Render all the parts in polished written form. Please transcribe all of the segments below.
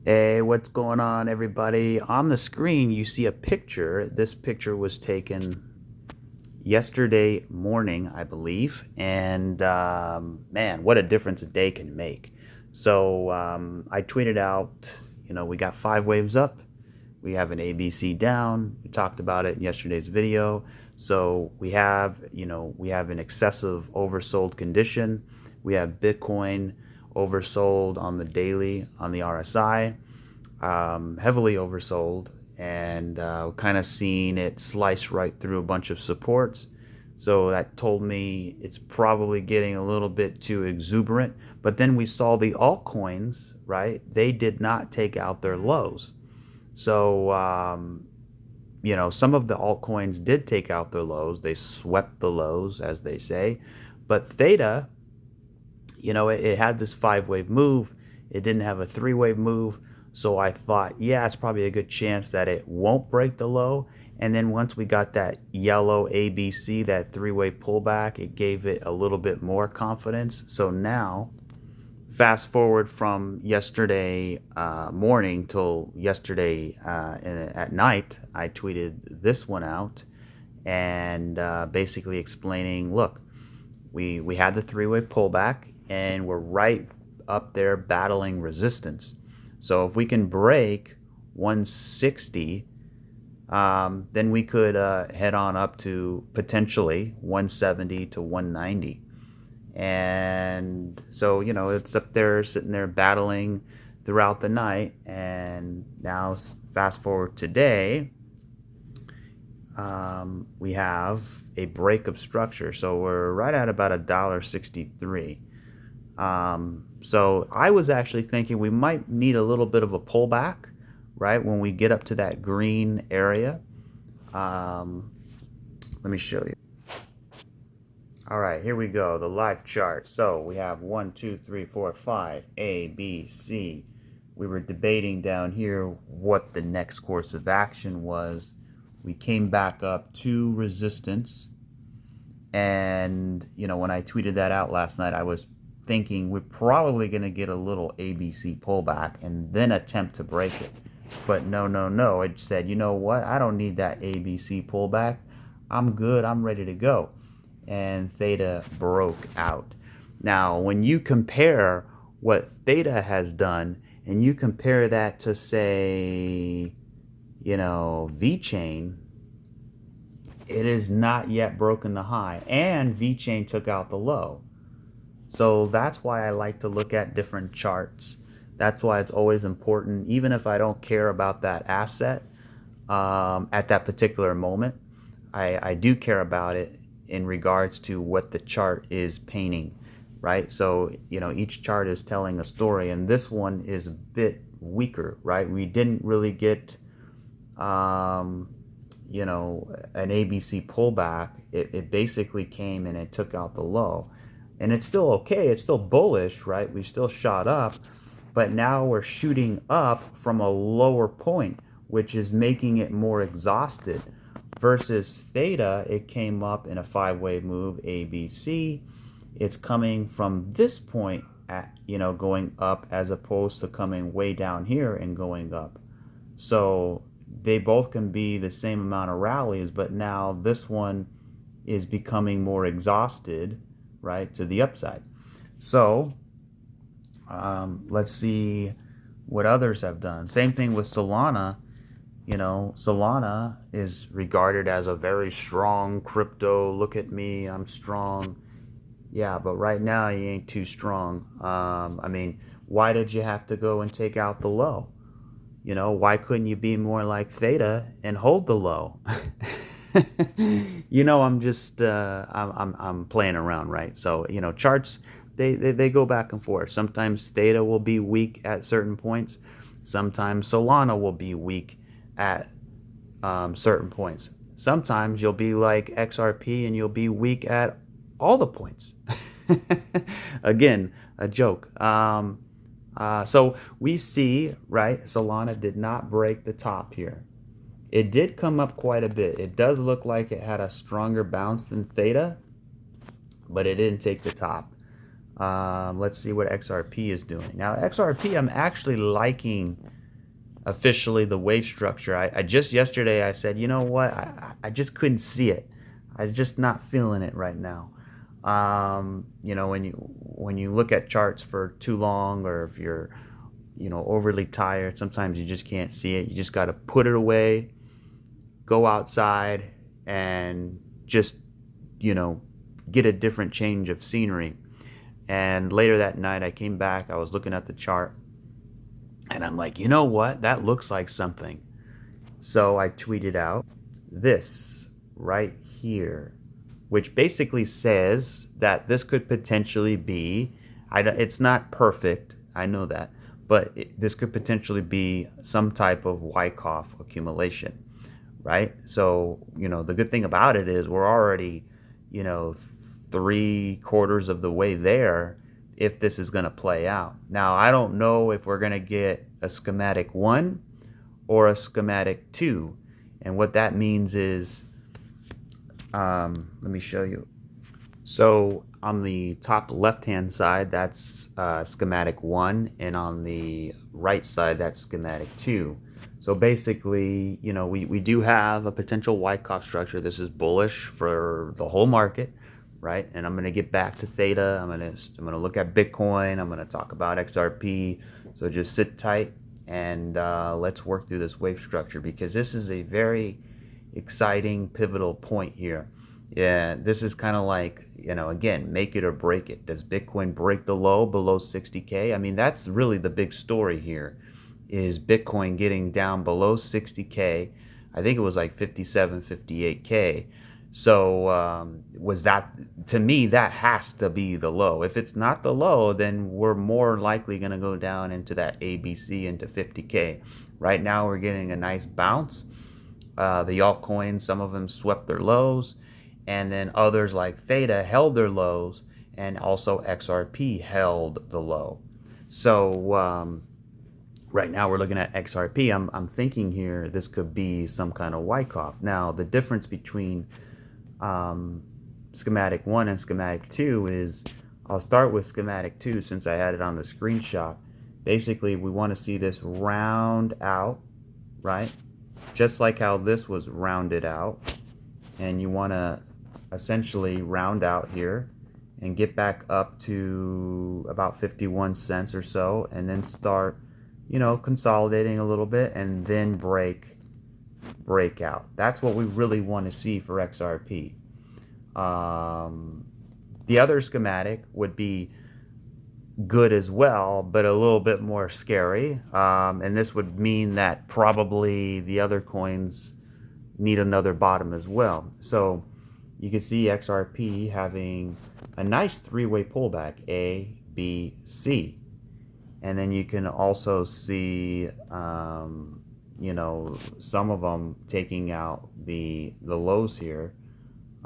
Hey, what's going on, everybody? On the screen, you see a picture. This picture was taken yesterday morning, I believe. And man, what a difference a day can make. So I tweeted out, we got 5 waves up. We have an ABC down. We talked about it in yesterday's video. So we have an excessive oversold condition. We have Bitcoin oversold on the daily on the RSI, heavily oversold, and kind of seeing it slice right through a bunch of supports. So that told me it's probably getting a little bit too exuberant. But then we saw the altcoins, right? They did not take out their lows. So, some of the altcoins did take out their lows. They swept the lows, as they say. But Theta, it had this 5 wave move. It didn't have a 3 wave move. So I thought, yeah, it's probably a good chance that it won't break the low. And then once we got that yellow ABC, that 3 wave pullback, it gave it a little bit more confidence. So now, fast forward from yesterday morning till yesterday at night, I tweeted this one out and basically explaining, look, we had the 3 wave pullback and we're right up there battling resistance. So if we can break 160, then we could head on up to potentially 170 to 190. And so, it's up there sitting there battling throughout the night. And now fast forward today, we have a break of structure. So we're right at about $1.63. So I was actually thinking we might need a little bit of a pullback, right, when we get up to that green area. Let me show you. All right, here we go, the live chart. So we have 1, 2, 3, 4, 5, A, B, C. We were debating down here what the next course of action was. We came back up to resistance. And, when I tweeted that out last night, I was thinking we're probably going to get a little ABC pullback and then attempt to break it. But no. It said, you know what? I don't need that ABC pullback. I'm good. I'm ready to go. And Theta broke out. Now, when you compare what Theta has done and you compare that to, say, VeChain, it is not yet broken the high, and VeChain took out the low. So that's why I like to look at different charts. That's why it's always important, even if I don't care about that asset at that particular moment, I do care about it in regards to what the chart is painting, right? So, each chart is telling a story, and this one is a bit weaker, right? We didn't really get, an ABC pullback. It basically came and it took out the low. And it's still okay. It's still bullish, right? We still shot up, but now we're shooting up from a lower point, which is making it more exhausted. Versus Theta, it came up in a 5 wave move, ABC. It's coming from this point at, going up as opposed to coming way down here and going up. So they both can be the same amount of rallies, but now this one is becoming more exhausted, right, to the upside. So let's see what others have done. Same thing with Solana. Solana is regarded as a very strong crypto. Look at me, I'm strong. Yeah, but right now you ain't too strong. Why did you have to go and take out the low? Why couldn't you be more like Theta and hold the low? I'm just I'm playing around, right? So charts, they go back and forth. Sometimes Theta will be weak at certain points. Sometimes Solana will be weak at certain points. Sometimes you'll be like XRP and you'll be weak at all the points. Again, a joke. So we see, right, Solana did not break the top here. It did come up quite a bit. It does look like it had a stronger bounce than Theta, but it didn't take the top. Let's see what XRP is doing. Now, XRP, I'm actually liking officially the wave structure. I just yesterday I said, you know what, I just couldn't see it. I'm just not feeling it right now. You know, when you look at charts for too long, or if you're, you know, overly tired, sometimes you just can't see it. You just got to put it away, go outside, and just, you know, get a different change of scenery. And later that night I came back, I was looking at the chart, and I'm like, you know what, that looks like something. So I tweeted out this right here, which basically says that this could potentially be, it's not perfect, I know that, but this could potentially be some type of Wyckoff accumulation, right? So, you know, the good thing about it is we're already, you know, 3/4 of the way there if this is going to play out. Now, I don't know if we're going to get a schematic 1 or a schematic 2. And what that means is, let me show you. So on the top left-hand side, that's schematic 1, and on the right side, that's schematic 2. So basically, you know, we do have a potential Wyckoff structure. This is bullish for the whole market, right? And I'm going to get back to Theta. I'm going to look at Bitcoin. I'm going to talk about XRP. So just sit tight, and let's work through this wave structure, because this is a very exciting pivotal point here. Yeah, this is kind of like, you know, again, make it or break it. Does Bitcoin break the low below 60K? I mean, that's really the big story here, is Bitcoin getting down below 60K. I think it was like 57, 58K. So was that, to me, that has to be the low. If it's not the low, then we're more likely going to go down into that ABC into 50K. Right now, we're getting a nice bounce. The altcoins, some of them swept their lows, and then others like Theta held their lows, and also XRP held the low. So right now we're looking at XRP. I'm thinking here this could be some kind of Wyckoff. Now, the difference between schematic 1 and schematic 2 is, I'll start with schematic 2 since I had it on the screenshot. Basically, we want to see this round out, right? Just like how this was rounded out. And you want to essentially round out here and get back up to about 51 cents or so, and then start, you know, consolidating a little bit, and then break out. That's what we really want to see for XRP. The other schematic would be good as well, but a little bit more scary. And this would mean that probably the other coins need another bottom as well. So you can see XRP having a nice three-way pullback, A, B, C. And then you can also see, you know, some of them taking out the lows here.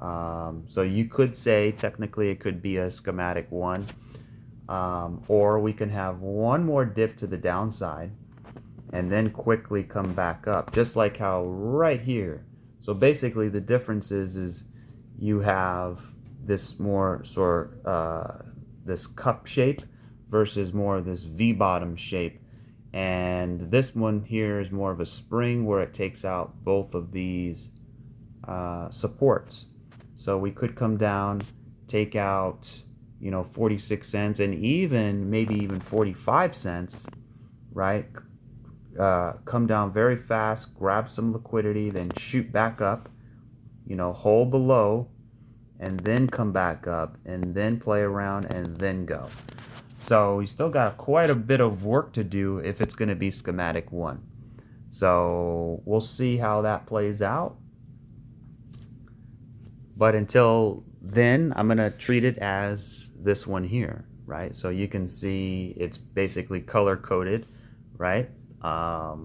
So you could say technically it could be a schematic 1. Or we can have one more dip to the downside and then quickly come back up, just like how right here. So basically the difference is you have this more this cup shape versus more of this V-bottom shape. And this one here is more of a spring where it takes out both of these supports. So we could come down, take out, you know, 46 cents, and even maybe even 45 cents, right? Come down very fast, grab some liquidity, then shoot back up, you know, hold the low, and then come back up, and then play around, and then go. So we still got quite a bit of work to do if it's going to be schematic 1. So we'll see how that plays out. But until then, I'm going to treat it as this one here, right? So you can see it's basically color coded, right? Yeah,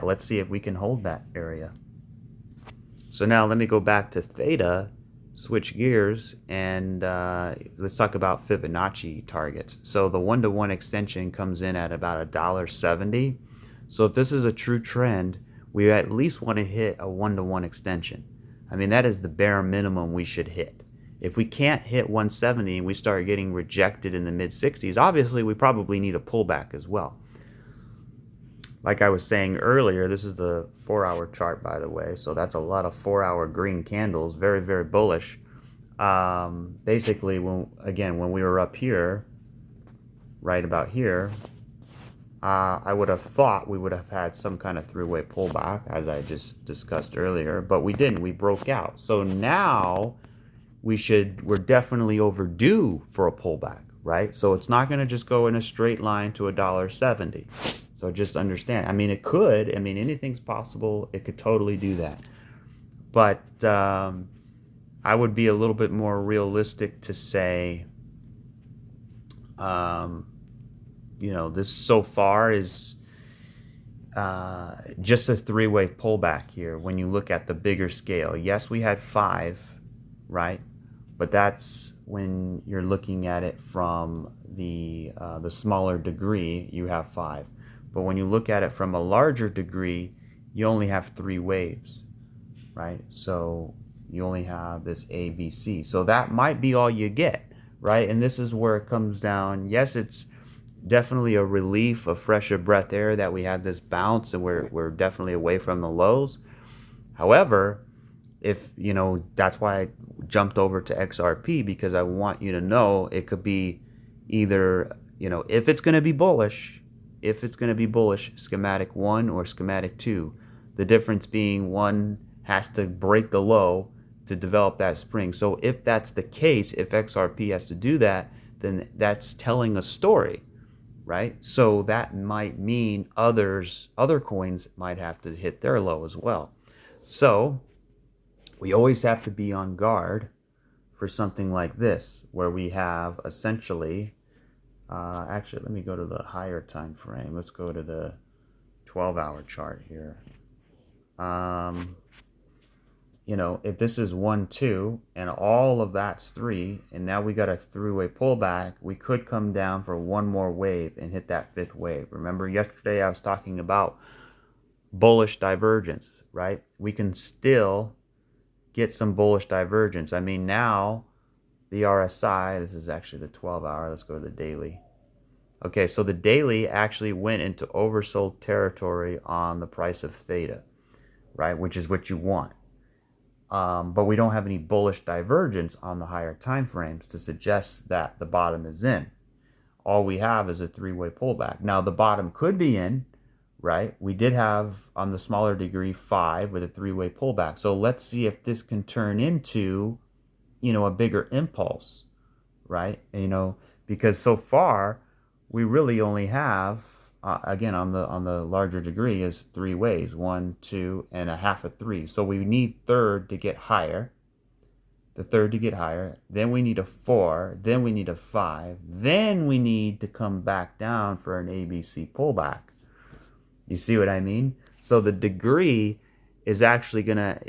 let's see if we can hold that area. So now let me go back to Theta, switch gears, and let's talk about Fibonacci targets. So the 1-to-1 extension comes in at about $1.70. So if this is a true trend, we at least want to hit a 1-to-1 extension. I mean, that is the bare minimum we should hit. If we can't hit 170 and we start getting rejected in the mid 60s, obviously we probably need a pullback as well. Like I was saying earlier, this is the 4-hour chart, by the way. So that's a lot of 4-hour green candles. Very, very bullish. Basically, when we were up here, right about here, I would have thought we would have had some kind of three-way pullback, as I just discussed earlier, but we didn't. We broke out. So now we're definitely overdue for a pullback, right? So it's not going to just go in a straight line to $1.70. So just understand. I mean, it could. I mean, anything's possible. It could totally do that. But I would be a little bit more realistic to say, this so far is just a three-way pullback here when you look at the bigger scale. Yes, we had 5, right? But that's when you're looking at it from the smaller degree, you have 5. But when you look at it from a larger degree, you only have 3 waves, right? So you only have this A, B, C. So that might be all you get, right? And this is where it comes down. Yes, it's definitely a relief, a fresher breath air that we had this bounce and we're definitely away from the lows. However, if that's why I jumped over to XRP, because I want you to know it could be either, if it's going to be bullish, schematic 1 or schematic 2. The difference being one has to break the low to develop that spring. So if that's the case, if XRP has to do that, then that's telling a story, right? So that might mean other coins might have to hit their low as well. So we always have to be on guard for something like this, where we have essentially, actually, let me go to the higher time frame. Let's go to the 12-hour chart here. If this is 1, 2, and all of that's 3, and now we got a three-way pullback, we could come down for one more wave and hit that 5th wave. Remember, yesterday I was talking about bullish divergence, right? We can still get some bullish divergence. I mean, now the RSI, this is actually the 12-hour. Let's go to the daily. Okay, so the daily actually went into oversold territory on the price of Theta, right? Which is what you want. But we don't have any bullish divergence on the higher time frames to suggest that the bottom is in. All we have is a three-way pullback. Now, the bottom could be in, right? We did have, on the smaller degree, 5 with a three-way pullback. So let's see if this can turn into, a bigger impulse, right? Because so far we really only have, again, on the larger degree, is 3 ways: 1, 2, and a half of 3. So we need third to get higher. The third to get higher, then we need a 4, then we need a 5, then we need to come back down for an ABC pullback. You see what I mean? So the degree is actually gonna,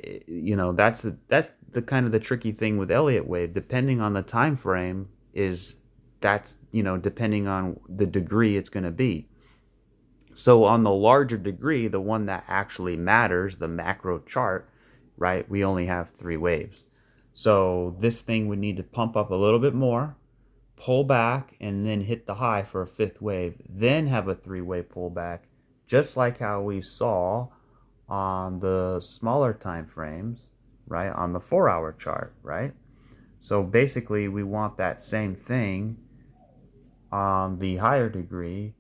that's the kind of the tricky thing with Elliott wave. Depending on the time frame, depending on the degree it's gonna be. So on the larger degree, the one that actually matters, the macro chart, right? We only have 3 waves. So this thing would need to pump up a little bit more, pull back, and then hit the high for a 5th wave, then have a 3-way pullback, just like how we saw on the smaller time frames, right? On the 4-hour chart, right? So basically, we want that same thing on the higher degree,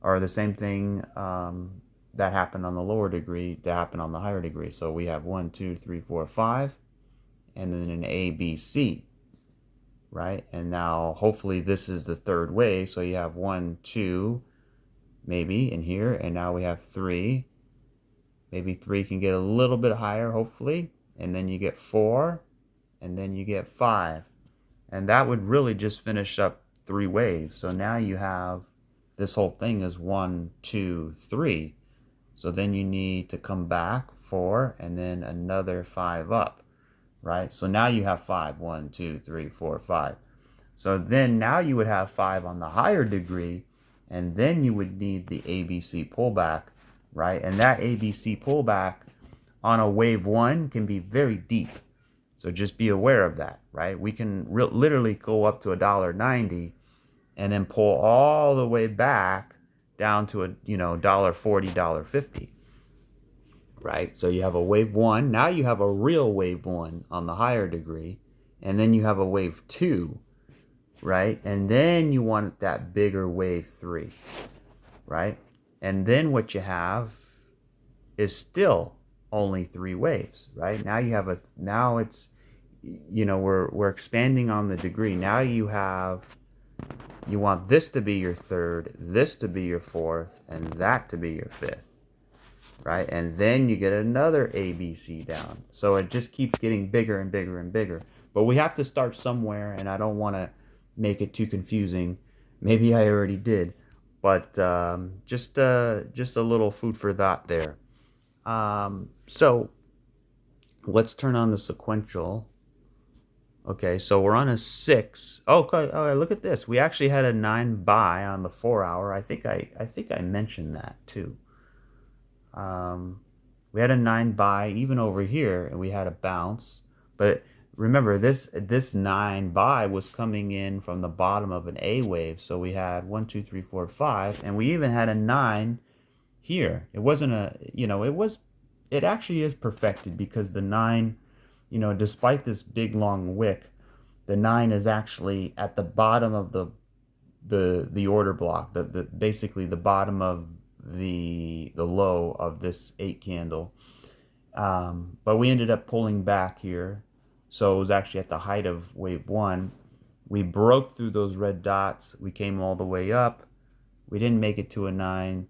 or the same thing that happened on the lower degree to happen on the higher degree. So we have 1, 2, 3, 4, 5, and then an A, B, C, right? And now hopefully this is the 3rd wave. So you have 1, 2, maybe in here, and now we have 3. Maybe 3 can get a little bit higher, hopefully, and then you get 4, and then you get 5, and that would really just finish up 3 waves. So now you have, this whole thing is 1, 2, 3. So then you need to come back 4, and then another 5 up, right? So now you have 5. 1, 2, 3, 4, 5. So then now you would have 5 on the higher degree, and then you would need the ABC pullback, right? And that ABC pullback on a wave 1 can be very deep. So just be aware of that, right? We can literally go up to $1.90 and then pull all the way back down to a, $1.40, $1.50, right? So you have a wave one. Now you have a real wave one on the higher degree, and then you have a wave two, right? And then you want that bigger wave three, right? And then what you have is still only three waves, right? Now you have now it's, we're expanding on the degree. Now you want this to be your third, this to be your fourth, and that to be your fifth, right? And then you get another ABC down. So it just keeps getting bigger and bigger and bigger. But we have to start somewhere, and I don't want to make it too confusing. Maybe I already did, but just a little food for thought there. So let's turn on the sequential. Okay, so we're on a 6. Oh, okay, look at this. We actually had a 9 buy on the 4-hour. I think I mentioned that too. We had a 9 buy even over here, and we had a bounce. But remember, this 9 buy was coming in from the bottom of an A wave. So we had 1, 2, 3, 4, 5, and we even had a 9 here. It wasn't it actually is perfected, because the 9, despite this big long wick, the 9 is actually at the bottom of the order block, the basically the bottom of the low of this 8 candle. But we ended up pulling back here, so it was actually at the height of wave 1. We broke through those red dots. We came all the way up. We didn't make it to a 9,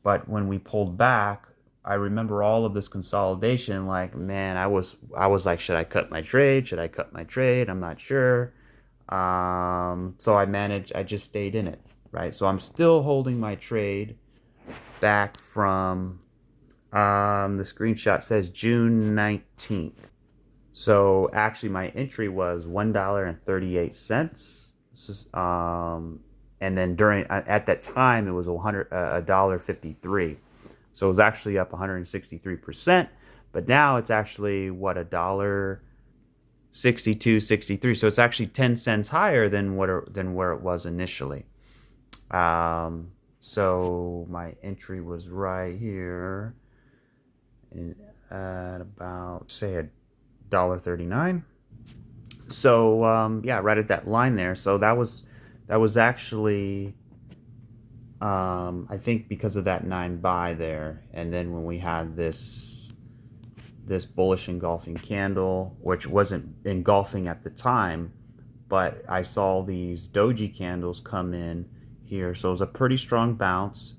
but when we pulled back, I remember all of this consolidation. Like, man, I was like, should I cut my trade? Should I cut my trade? I'm not sure. So I just stayed in it, right? So I'm still holding my trade back from, the screenshot says June 19th. So actually my entry was $1.38. And then at that time, it was $1.53. So it was actually up 163%. But now it's actually, what, $1.62, 63. So it's actually 10 cents higher than where it was initially. So my entry was right here at about, say, $1.39. So yeah, right at that line there. So that was actually, I think, because of that 9 buy there. And then when we had this bullish engulfing candle, which wasn't engulfing at the time, but I saw these doji candles come in here. So it was a pretty strong bounce.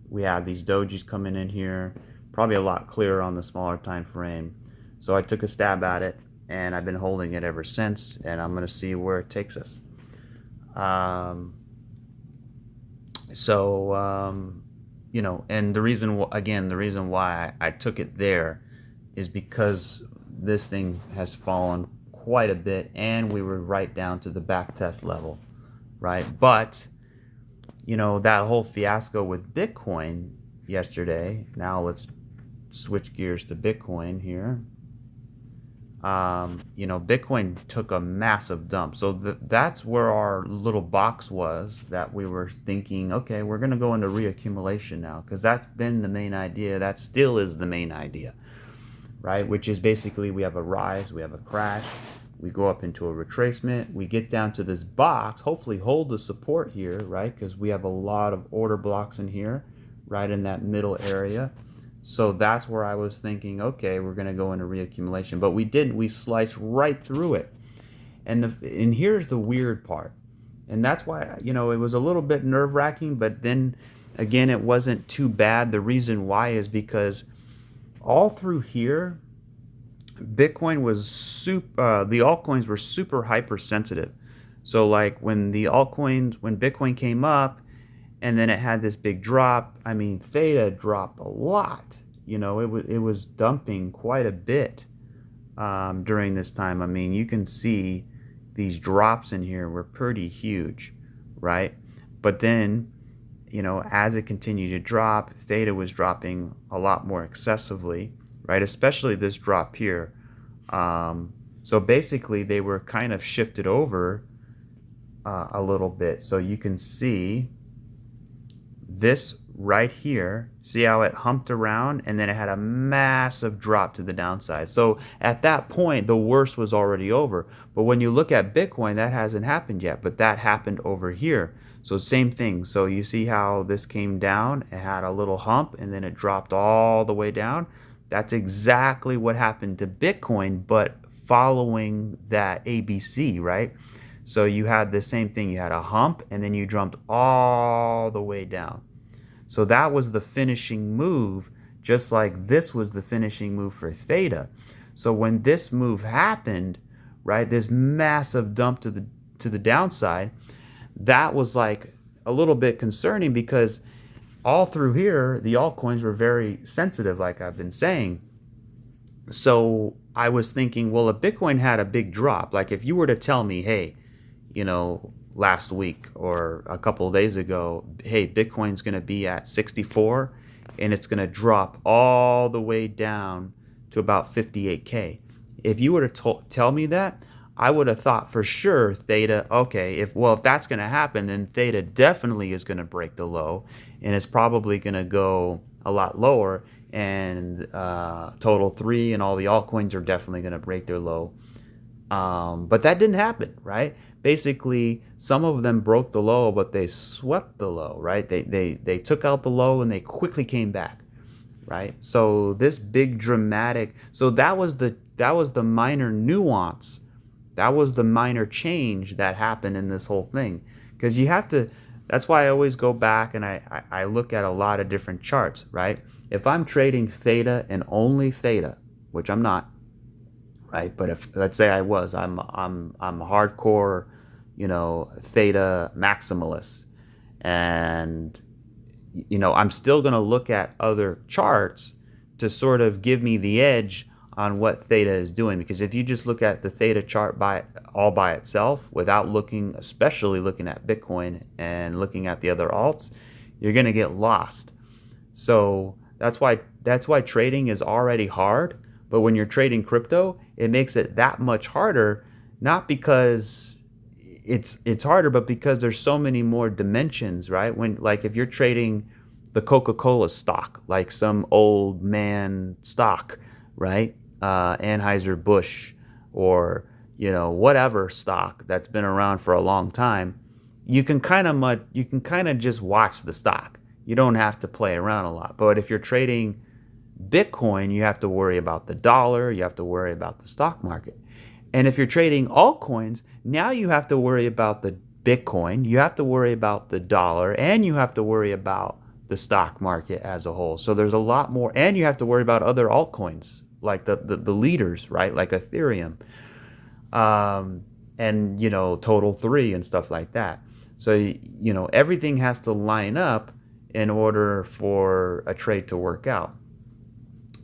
We had these dojis coming in here, probably a lot clearer on the smaller time frame. So I took a stab at it, and I've been holding it ever since, and I'm going to see where it takes us. And the reason why I took it there is because this thing has fallen quite a bit, and we were right down to the back test level, right? But that whole fiasco with Bitcoin yesterday. Now let's switch gears to Bitcoin here. Bitcoin took a massive dump. So that's where our little box was, that we were thinking, okay, we're going to go into reaccumulation now, because that's been the main idea. That still is the main idea, right? Which is basically, we have a rise, we have a crash, we go up into a retracement, we get down to this box, hopefully hold the support here, right? Because we have a lot of order blocks in here, right in that middle area. So that's where I was thinking, okay, we're going to go into reaccumulation. But we didn't. We sliced right through it. And here's the weird part. And that's why, it was a little bit nerve-wracking, but then again, it wasn't too bad. The reason why is because all through here, Bitcoin was the altcoins were super hypersensitive. So like when Bitcoin came up, and then it had this big drop. I mean, Theta dropped a lot. It was dumping quite a bit during this time. I mean, you can see these drops in here were pretty huge, right? But then, as it continued to drop, Theta was dropping a lot more excessively, right? Especially this drop here. So basically, they were kind of shifted over a little bit. So you can see this right here. See how it humped around and then it had a massive drop to the downside. So at that point, the worst was already over. But when you look at Bitcoin, that hasn't happened yet, but that happened over here. So same thing. So you see how this came down, it had a little hump and then it dropped all the way down. That's exactly what happened to Bitcoin, but following that ABC, right? So you had the same thing. You had a hump and then you jumped all the way down. So that was the finishing move, just like this was the finishing move for Theta. So when this move happened, right, this massive dump to the downside, that was like a little bit concerning because all through here, the altcoins were very sensitive, like I've been saying. So I was thinking, well, if Bitcoin had a big drop, like if you were to tell me, hey, last week or a couple of days ago, hey, Bitcoin's going to be at 64 and it's going to drop all the way down to about 58K. If you were to tell me that, I would have thought for sure Theta, okay, if that's going to happen, then Theta definitely is going to break the low and it's probably going to go a lot lower, and Total 3 and all the altcoins are definitely going to break their low. But that didn't happen, right? Basically, some of them broke the low, but they swept the low, right? They took out the low and they quickly came back, right? So this big dramatic, so that was the minor nuance. That was the minor change that happened in this whole thing. Because you have to, that's why I always go back and I look at a lot of different charts, right? If I'm trading Theta and only Theta, which I'm not, right? But if let's say I was, I'm a hardcore, Theta maximalist, and I'm still going to look at other charts to sort of give me the edge on what Theta is doing. Because if you just look at the Theta chart all by itself, without looking, especially looking at Bitcoin and looking at the other alts, you're going to get lost. So that's why trading is already hard. But when you're trading crypto, it makes it that much harder, not because it's harder, but because there's so many more dimensions, right? Like if you're trading the Coca-Cola stock, like some old man stock, right? Anheuser-Busch, or whatever stock that's been around for a long time, you can kind of just watch the stock. You don't have to play around a lot. But if you're trading Bitcoin, you have to worry about the dollar, you have to worry about the stock market. And if you're trading altcoins, now you have to worry about the Bitcoin, you have to worry about the dollar, and you have to worry about the stock market as a whole. So there's a lot more, and you have to worry about other altcoins, like the leaders, right? Like Ethereum, and Total 3 and stuff like that. So everything has to line up in order for a trade to work out.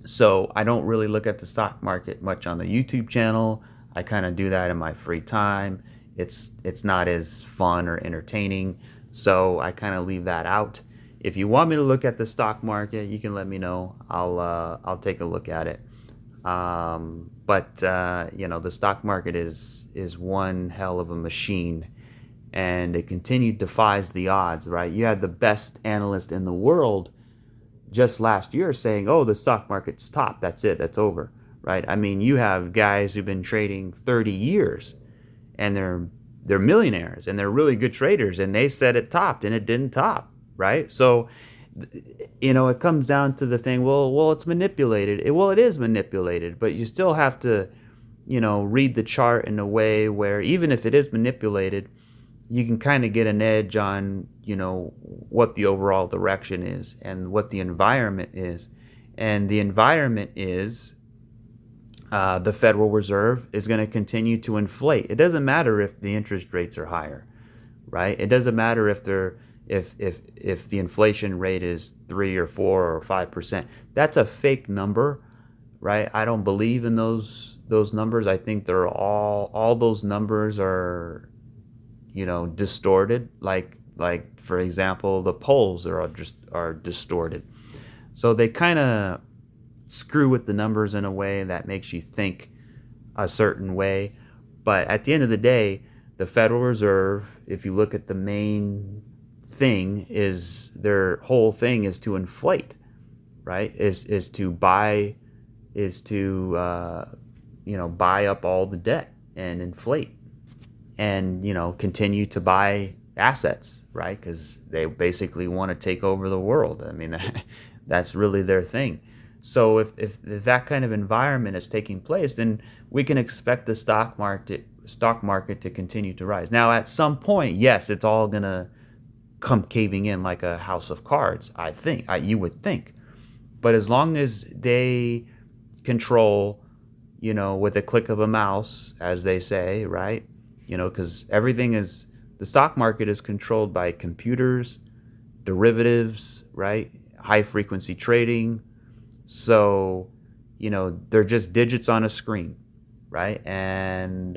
So I don't really look at the stock market much on the YouTube channel. I kind of do that in my free time. It's not as fun or entertaining, so I kind of leave that out. If you want me to look at the stock market, you can let me know. I'll take a look at it. But the stock market is one hell of a machine, and it continued defies the odds, right? You had the best analyst in the world just last year saying, oh, the stock market's top. That's it. That's over, right? I mean, you have guys who've been trading 30 years and they're millionaires and they're really good traders, and they said it topped and it didn't top, right? So, it comes down to the thing, well, it's manipulated. It is manipulated, but you still have to, read the chart in a way where even if it is manipulated, you can kind of get an edge on, what the overall direction is and what the environment is. And the environment is the Federal Reserve is going to continue to inflate. It doesn't matter if the interest rates are higher, right? It doesn't matter if the inflation rate is 3 or 4 or 5%. That's a fake number, right? I don't believe in those numbers. I think they're all those numbers are distorted. Like for example, the polls are distorted. So they kind of screw with the numbers in a way that makes you think a certain way. But at the end of the day, the Federal Reserve, if you look at the main whole thing is to inflate, right? Is to buy, buy up all the debt and inflate, and continue to buy assets, right? Because they basically want to take over the world. I mean, that's really their thing. So if that kind of environment is taking place, then we can expect the stock market to continue to rise. Now, at some point, yes, it's all gonna come caving in like a house of cards. I think you would think, but as long as they control, with a click of a mouse, as they say, right? Because the stock market is controlled by computers, derivatives, right? High frequency trading. So, they're just digits on a screen, right? And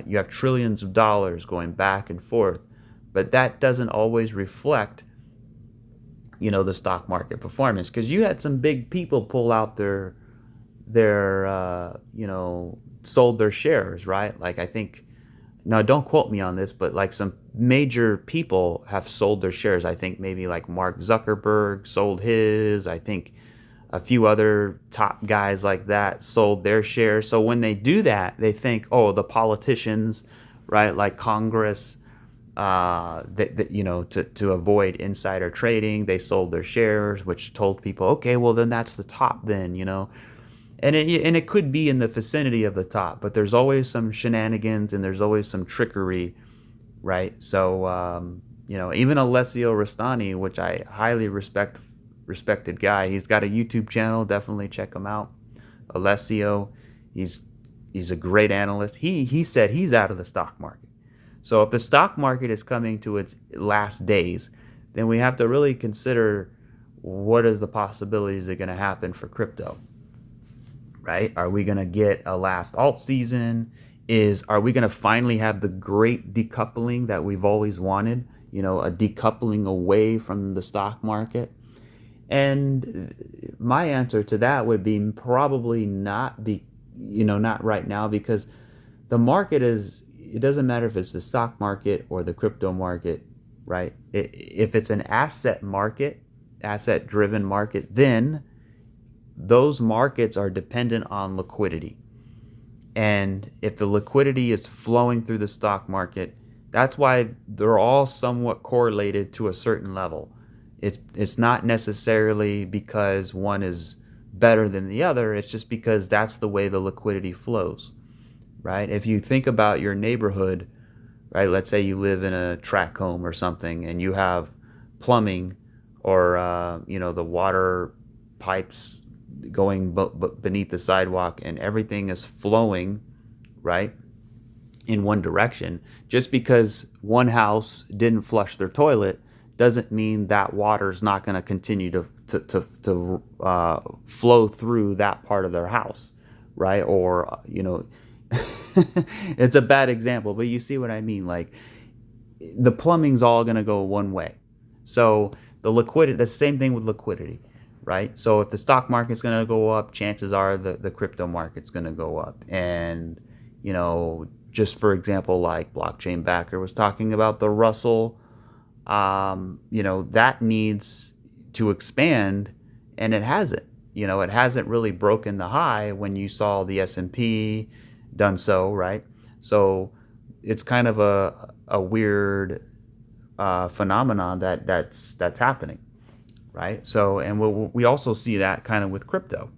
you have trillions of dollars going back and forth, but that doesn't always reflect, the stock market performance, because you had some big people pull out sold their shares, right? Like, I think, now don't quote me on this, but like some major people have sold their shares. I think maybe like Mark Zuckerberg sold his. I think a few other top guys like that sold their shares. So when they do that, they think, oh, the politicians, right, like Congress, to avoid insider trading, they sold their shares, which told people, okay, well then that's the top then, and it could be in the vicinity of the top, but there's always some shenanigans and there's always some trickery, right? So even Alessio Rastani, which I highly respected guy, he's got a YouTube channel. Definitely check him out. Alessio, he's a great analyst. He said he's out of the stock market. So if the stock market is coming to its last days, then we have to really consider what is the possibilities that are going to happen for crypto. Right? Are we going to get a last alt season? Are we going to finally have the great decoupling that we've always wanted? A decoupling away from the stock market? And my answer to that would be probably not right now, because the market it doesn't matter if it's the stock market or the crypto market, right? If it's an asset driven market, then those markets are dependent on liquidity. And if the liquidity is flowing through the stock market, that's why they're all somewhat correlated to a certain level. It's not necessarily because one is better than the other. It's just because that's the way the liquidity flows, right? If you think about your neighborhood, right? Let's say you live in a tract home or something, and you have plumbing or the water pipes going beneath the sidewalk, and everything is flowing, right, in one direction. Just because one house didn't flush their toilet doesn't mean that water's not going to continue to flow through that part of their house, right? Or it's a bad example, but you see what I mean. Like, the plumbing's all going to go one way. So the same thing with liquidity, right? So if the stock market's going to go up, chances are the crypto market's going to go up. And, just for example, like Blockchain Backer was talking about the Russell, that needs to expand, and it hasn't. It hasn't really broken the high when you saw the S&P done so, right? So it's kind of a weird phenomenon that's happening. Right? So, and we also see that kind of with crypto.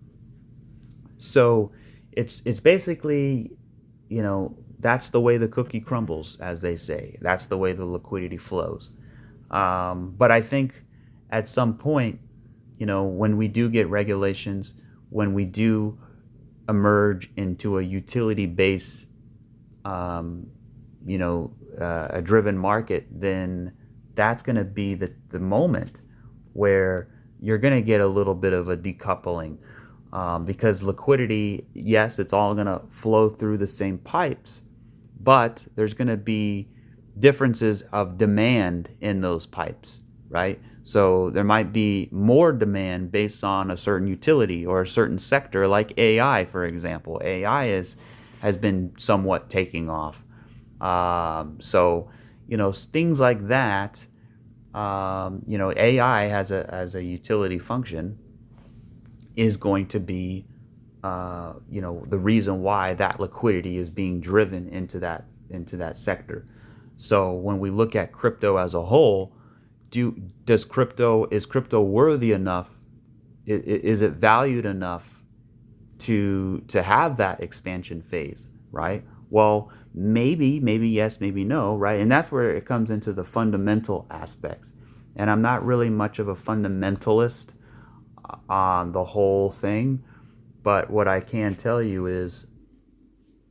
So it's basically, that's the way the cookie crumbles, as they say. That's the way the liquidity flows. But I think at some point, when we do get regulations, when we do emerge into a utility-based, a driven market, then that's going to be the moment where you're going to get a little bit of a decoupling, because liquidity, yes, it's all going to flow through the same pipes, but there's going to be differences of demand in those pipes, right? So there might be more demand based on a certain utility or a certain sector, like AI, for example. AI has been somewhat taking off. So, things like that AI as a utility function is going to be, the reason why that liquidity is being driven into that sector. So when we look at crypto as a whole, is crypto worthy enough? Is it valued enough to have that expansion phase, right? Well, maybe yes, maybe no, right? And that's where it comes into the fundamental aspects. And I'm not really much of a fundamentalist on the whole thing, but what I can tell you is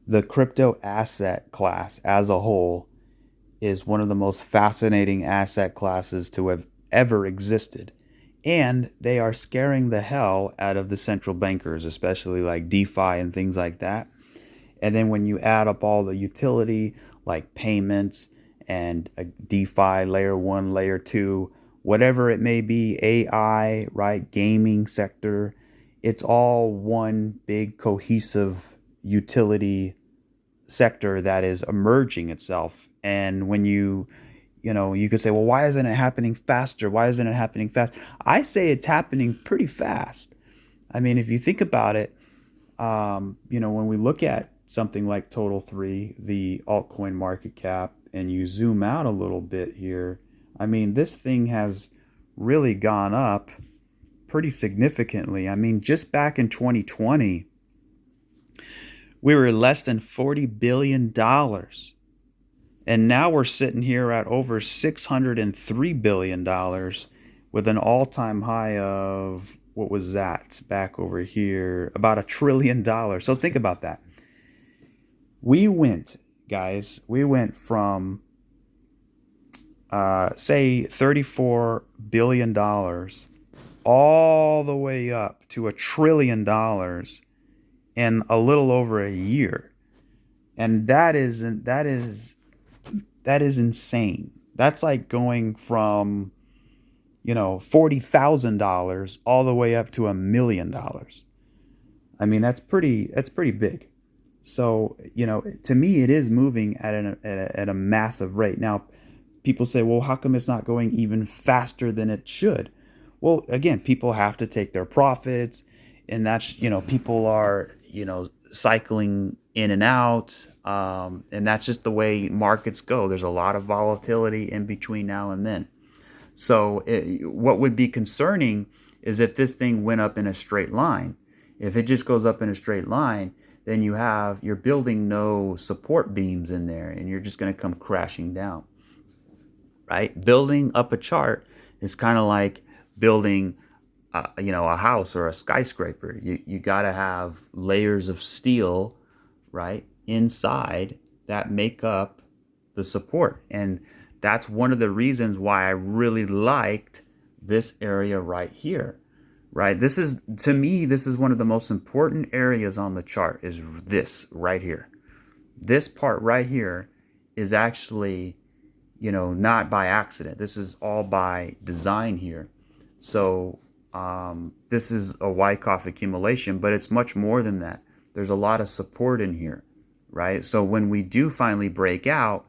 the crypto asset class as a whole is one of the most fascinating asset classes to have ever existed. And they are scaring the hell out of the central bankers, especially like DeFi and things like that. And then when you add up all the utility like payments and a DeFi layer one, layer two, whatever it may be, AI, right, gaming sector, it's all one big cohesive utility sector that is emerging itself. And when you could say, well, why isn't it happening faster? Why isn't it happening fast? I say it's happening pretty fast. I mean, if you think about it, when we look at something like Total 3, the altcoin market cap, and you zoom out a little bit here, I mean, this thing has really gone up pretty significantly. I mean, just back in 2020, we were less than $40 billion. And now we're sitting here at over $603 billion with an all-time high of, what was that? Back over here, about $1 trillion. So think about that. We went from, say, $34 billion all the way up to $1 trillion in a little over a year. And that is insane. That's like going from, $40,000 all the way up to $1 million. I mean, that's pretty big. So, to me, it is moving at a massive rate. Now, people say, well, how come it's not going even faster than it should? Well, again, people have to take their profits, and that's, people are, cycling in and out, and that's just the way markets go. There's a lot of volatility in between now and then. So what would be concerning is if this thing went up in a straight line. If it just goes up in a straight line, then you're building no support beams in there, and you're just going to come crashing down, right? Building up a chart is kind of like building a house or a skyscraper. You got to have layers of steel, right, inside that make up the support. And that's one of the reasons why I really liked this area right here, right? To me, this is one of the most important areas on the chart, is this right here. This part right here is actually, not by accident. This is all by design here. So this is a Wyckoff accumulation, but it's much more than that. There's a lot of support in here, right? So when we do finally break out,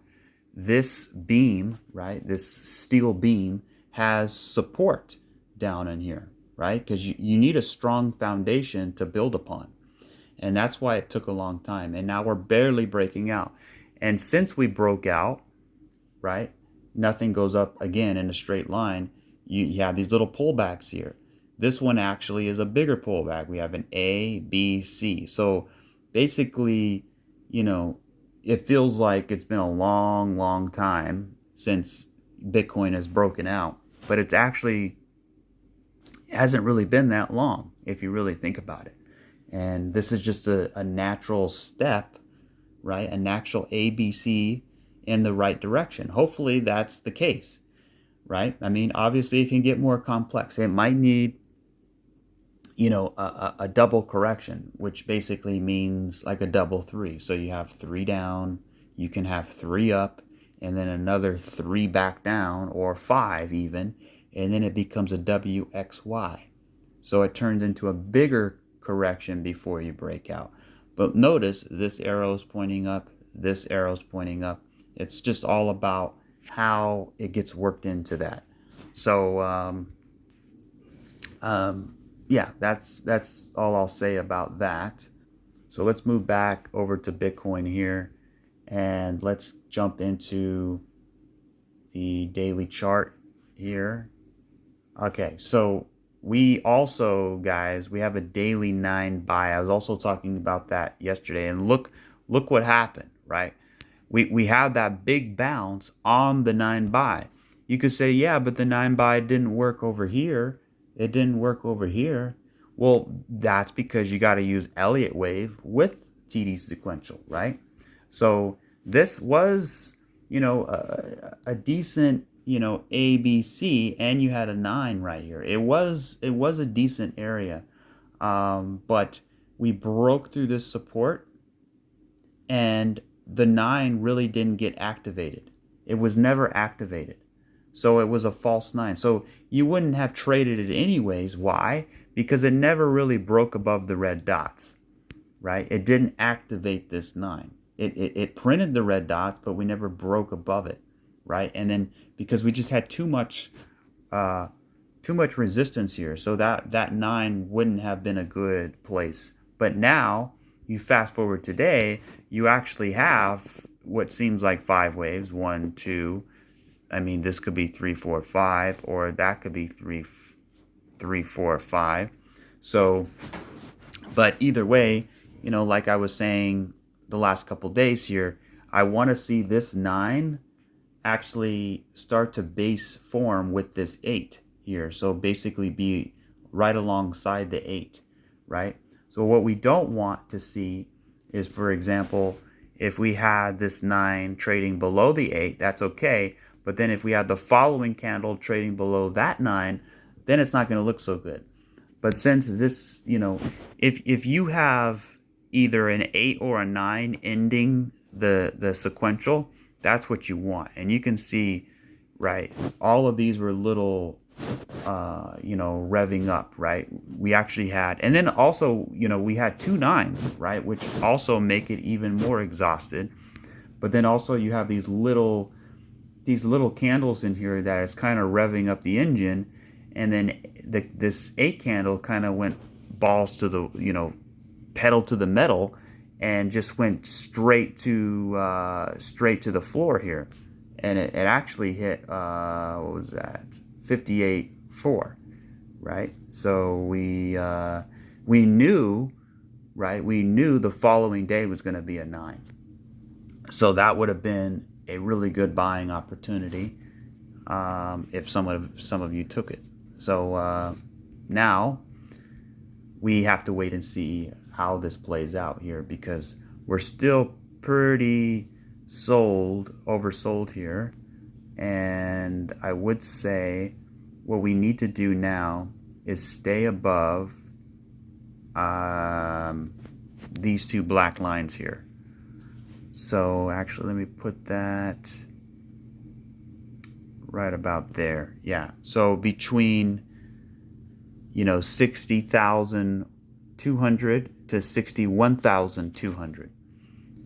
this beam, right, this steel beam has support down in here, right? Because you need a strong foundation to build upon. And that's why it took a long time. And now we're barely breaking out. And since we broke out, right, nothing goes up again in a straight line. You have these little pullbacks here. This one actually is a bigger pullback. We have an A, B, C. So basically, it feels like it's been a long, long time since Bitcoin has broken out. But it hasn't really been that long, if you really think about it. And this is just a natural step, right? A natural ABC in the right direction. Hopefully that's the case, right? I mean, obviously it can get more complex. It might need, a double correction, which basically means like a double three. So you have 3 down, you can have 3 up, and then another 3 back down, or 5 even, and then it becomes a WXY. So it turns into a bigger correction before you break out. But notice this arrow is pointing up, this arrow is pointing up. It's just all about how it gets worked into that. So yeah, that's all I'll say about that. So let's move back over to Bitcoin here, and let's jump into the daily chart here. Okay, so we also, guys, we have a daily 9 buy. I was also talking about that yesterday, and look what happened, right? We have that big bounce on the 9 buy. You could say, yeah, but the 9 buy didn't work over here. It didn't work over here. Well, that's because you got to use Elliott wave with TD sequential, right? So this was, a decent, ABC, and you had a 9 right here. It was a decent area, but we broke through this support, and the 9 really didn't get activated. It was never activated. So it was a false 9. So you wouldn't have traded it anyways. Why? Because it never really broke above the red dots, right? It didn't activate this 9. It printed the red dots, but we never broke above it, right? And then because we just had too much resistance here, so that 9 wouldn't have been a good place. But now you fast forward today, you actually have what seems like 5 waves. 1, 2. I mean, this could be 3, 4, 5, or that could be 3, 4, 5. So, but either way, like I was saying the last couple days here, I want to see this 9 actually start to base form with this 8 here. So basically be right alongside the 8, right? So what we don't want to see is, for example, if we had this 9 trading below the 8, that's okay. But then if we had the following candle trading below that 9, then it's not going to look so good. But since this, if you have either an 8 or a 9 ending the sequential, that's what you want. And you can see, right, all of these were little, revving up, right? We actually had, and then also, we had 2 9s, right, which also make it even more exhausted. But then also you have these little candles in here that is kind of revving up the engine, and then this 8 candle kind of went balls to the, pedal to the metal, and just went straight to the floor here, and it actually hit what was that, 58.4, right? So we knew, right? We knew the following day was going to be a 9, so that would have been a really good buying opportunity if some of you took it. So now we have to wait and see how this plays out here, because we're still pretty oversold here. And I would say what we need to do now is stay above these 2 black lines here. So actually, let me put that right about there. Yeah. So between 60,200 to 61,200,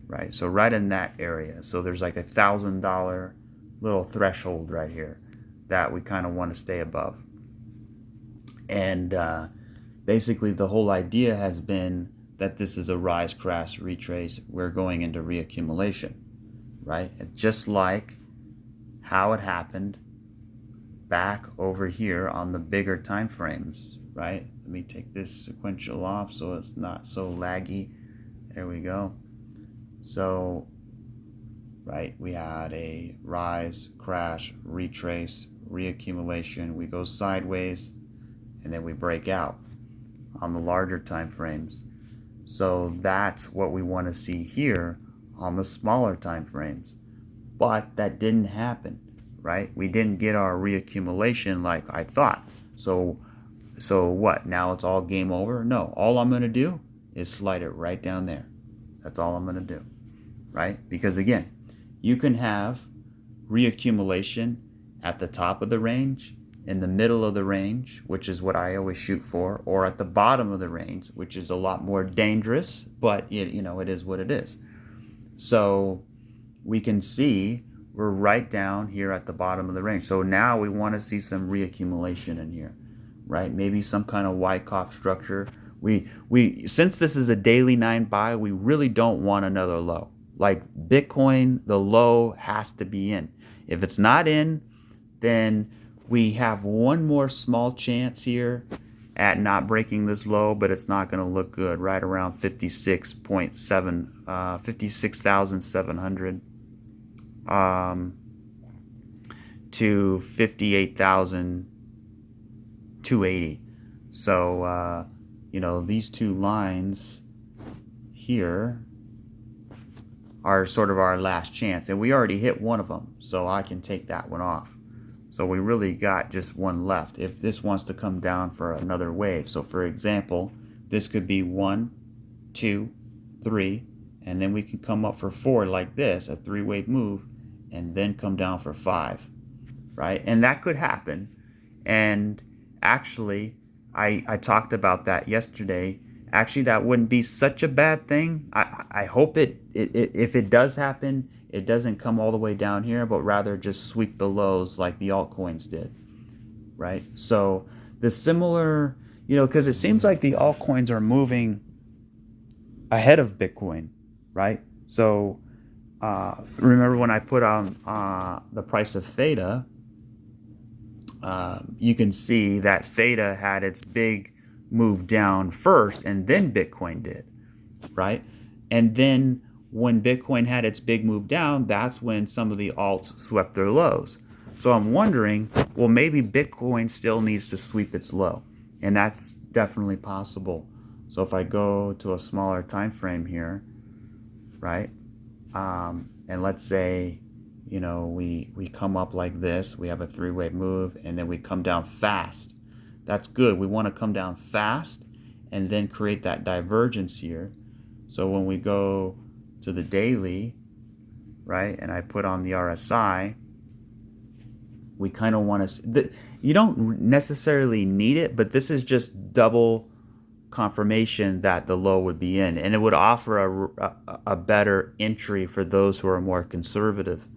right? So right in that area. So there's like $1,000 little threshold right here that we kind of want to stay above. And basically the whole idea has been that this is a rise, crash, retrace. We're going into reaccumulation, right? Just like how it happened back over here on the bigger time frames, right? Let me take this sequential off so it's not so laggy. There we go. So, right, we had a rise, crash, retrace, reaccumulation. We go sideways, and then we break out on the larger time frames. So that's what we want to see here on the smaller time frames. But that didn't happen, right? We didn't get our reaccumulation like I thought. So what? Now it's all game over? No. All I'm going to do is slide it right down there. That's all I'm going to do, right? Because again, you can have reaccumulation at the top of the range, in the middle of the range, which is what I always shoot for, or at the bottom of the range, which is a lot more dangerous, but it is what it is. So we can see we're right down here at the bottom of the range. So now we want to see some reaccumulation in here, right? Maybe some kind of Wyckoff structure. We since this is a daily 9 buy, we really don't want another low. Like Bitcoin, the low has to be in. If it's not in, then we have one more small chance here at not breaking this low, but it's not going to look good. Right around 56.7, 56,700 to 58,280. So you know, these two lines here are sort of our last chance, and we already hit one of them, so I can take that one off. So we really got just one left if this wants to come down for another wave. So for example, this could be 1, 2, 3, and then we can come up for 4 like this, a 3-wave move, and then come down for 5, right? And that could happen. And actually, I talked about that yesterday. Actually, that wouldn't be such a bad thing. I hope if it does happen, it doesn't come all the way down here, but rather just sweep the lows like the altcoins did, right? So the similar, you know, because it seems like the altcoins are moving ahead of Bitcoin, right? So remember when I put on the price of Theta, you can see that Theta had its big move down first, and then Bitcoin did, right? And then when Bitcoin had its big move down, that's when some of the alts swept their lows. So I'm wondering, well, maybe Bitcoin still needs to sweep its low, and that's definitely possible. So if I go to a smaller time frame here, right, and let's say, you know, we come up like this, we have a 3-wave move, and then we come down fast. That's good. We want to come down fast and then create that divergence here. So when we go to the daily, right, and I put on the RSI, we kind of want to, you don't necessarily need it, but this is just double confirmation that the low would be in, and it would offer a better entry for those who are more conservative,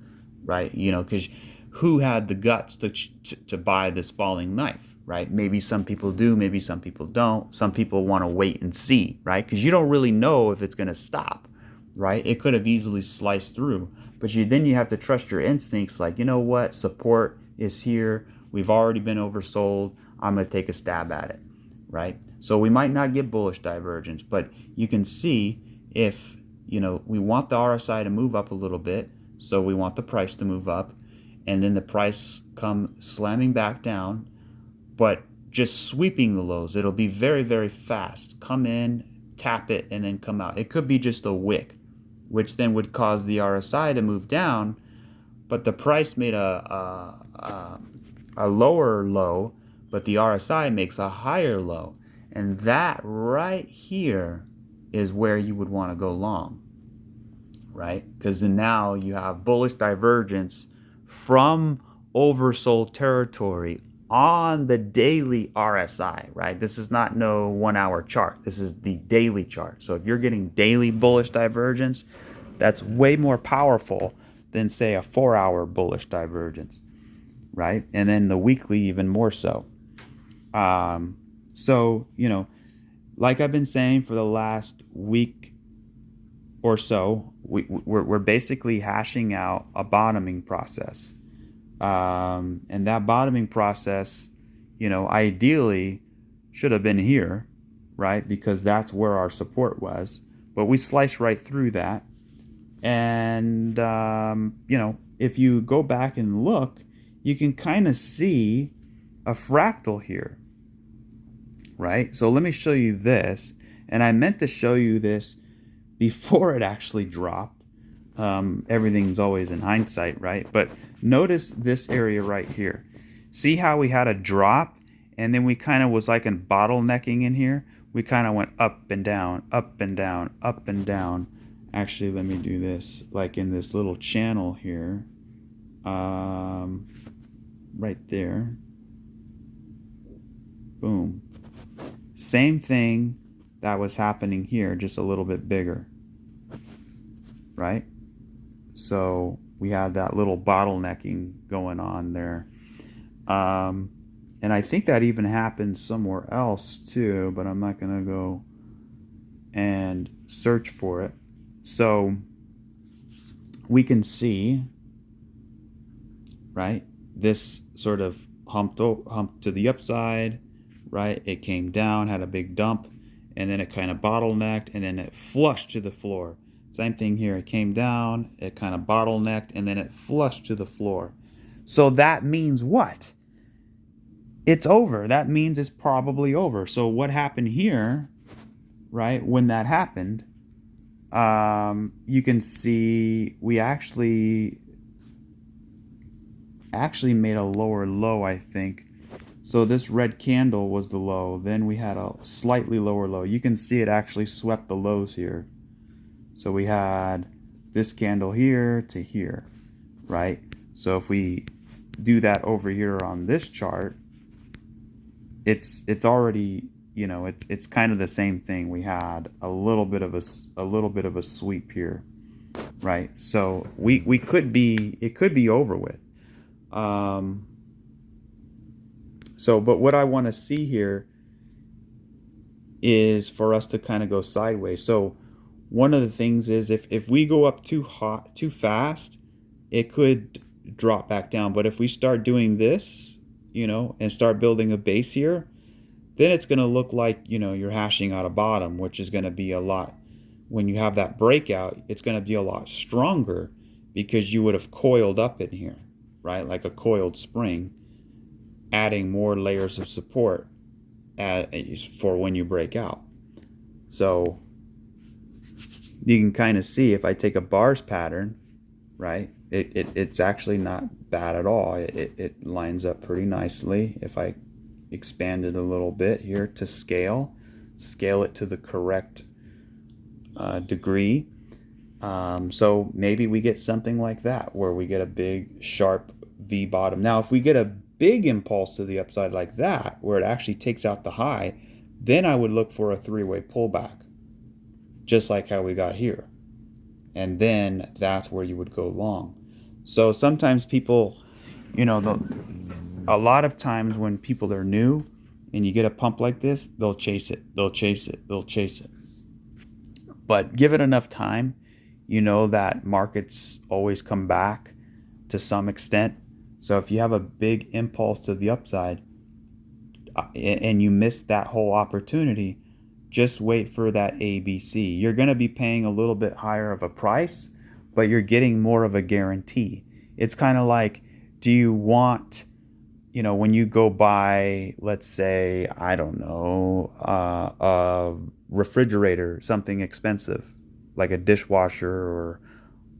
right? You know, because who had the guts to buy this falling knife, right? Maybe some people do, maybe some people don't. Some people want to wait and see, right? Because you don't really know if it's going to stop, right? It could have easily sliced through, but then you have to trust your instincts. Like, you know what? Support is here. We've already been oversold. I'm going to take a stab at it, right? So we might not get bullish divergence, but you can see if, you know, we want the RSI to move up a little bit, so we want the price to move up, and then the price come slamming back down, but just sweeping the lows. It'll be very, very fast. Come in, tap it, and then come out. It could be just a wick, which then would cause the RSI to move down, but the price made a lower low, but the RSI makes a higher low. And that right here is where you would want to go long, right? Because then now you have bullish divergence from oversold territory on the daily RSI, right? This is not no 1-hour chart. This is the daily chart. So if you're getting daily bullish divergence, that's way more powerful than, say, a 4-hour bullish divergence, right? And then the weekly even more so. So, you know, like I've been saying for the last week or so, we're basically hashing out a bottoming process. And that bottoming process, you know, ideally should have been here, right? Because that's where our support was. But we sliced right through that. And, you know, if you go back and look, you can kind of see a fractal here, right? So let me show you this. And I meant to show you this before it actually dropped. Everything's always in hindsight, right? But notice this area right here. See how we had a drop and then we kind of was like in bottlenecking in here? We kind of went up and down, up and down, up and down. Actually, let me do this like in this little channel here. Right there. Boom. Same thing that was happening here, just a little bit bigger, right? So We had that little bottlenecking going on there. Um, and I think that even happened somewhere else too, but I'm not going to go and search for it. So we can see, right, this sort of humped to the upside, right? It came down, had a big dump, and then it kind of bottlenecked, and then it flushed to the floor. Same thing here. It came down, it kind of bottlenecked, and then it flushed to the floor. So that means what? It's over. That means it's probably over. So what happened here, right, when that happened, you can see we actually made a lower low, I think. So this red candle was the low. Then we had a slightly lower low. You can see it actually swept the lows here. So we had this candle here to here, right? So if we do that over here on this chart, it's already, you know, it's kind of the same thing. We had a little bit of a sweep here, right? So we could be, it could be over with. So, but what I want to see here is for us to kind of go sideways. So one of the things is if we go up too fast, it could drop back down. But if we start doing this, you know, and start building a base here, then it's going to look like, you know, you're hashing out a bottom, which is going to be a lot, when you have that breakout, it's going to be a lot stronger because you would have coiled up in here, right? Like a coiled spring, adding more layers of support for when you break out. So you can kind of see, if I take a bars pattern, right, it's actually not bad at all. It lines up pretty nicely. If I expand it a little bit here to scale it to the correct degree. So maybe we get something like that, where we get a big sharp V bottom. Now, if we get a big impulse to the upside like that, where it actually takes out the high, then I would look for a three-way pullback, just like how we got here. And then that's where you would go long. So sometimes people, you know, a lot of times when people are new and you get a pump like this, they'll chase it. But give it enough time, you know that markets always come back to some extent. So if you have a big impulse to the upside and you miss that whole opportunity, just wait for that ABC. You're going to be paying a little bit higher of a price, but you're getting more of a guarantee. It's kind of like, do you want, you know, when you go buy, let's say, I don't know, a refrigerator, something expensive, like a dishwasher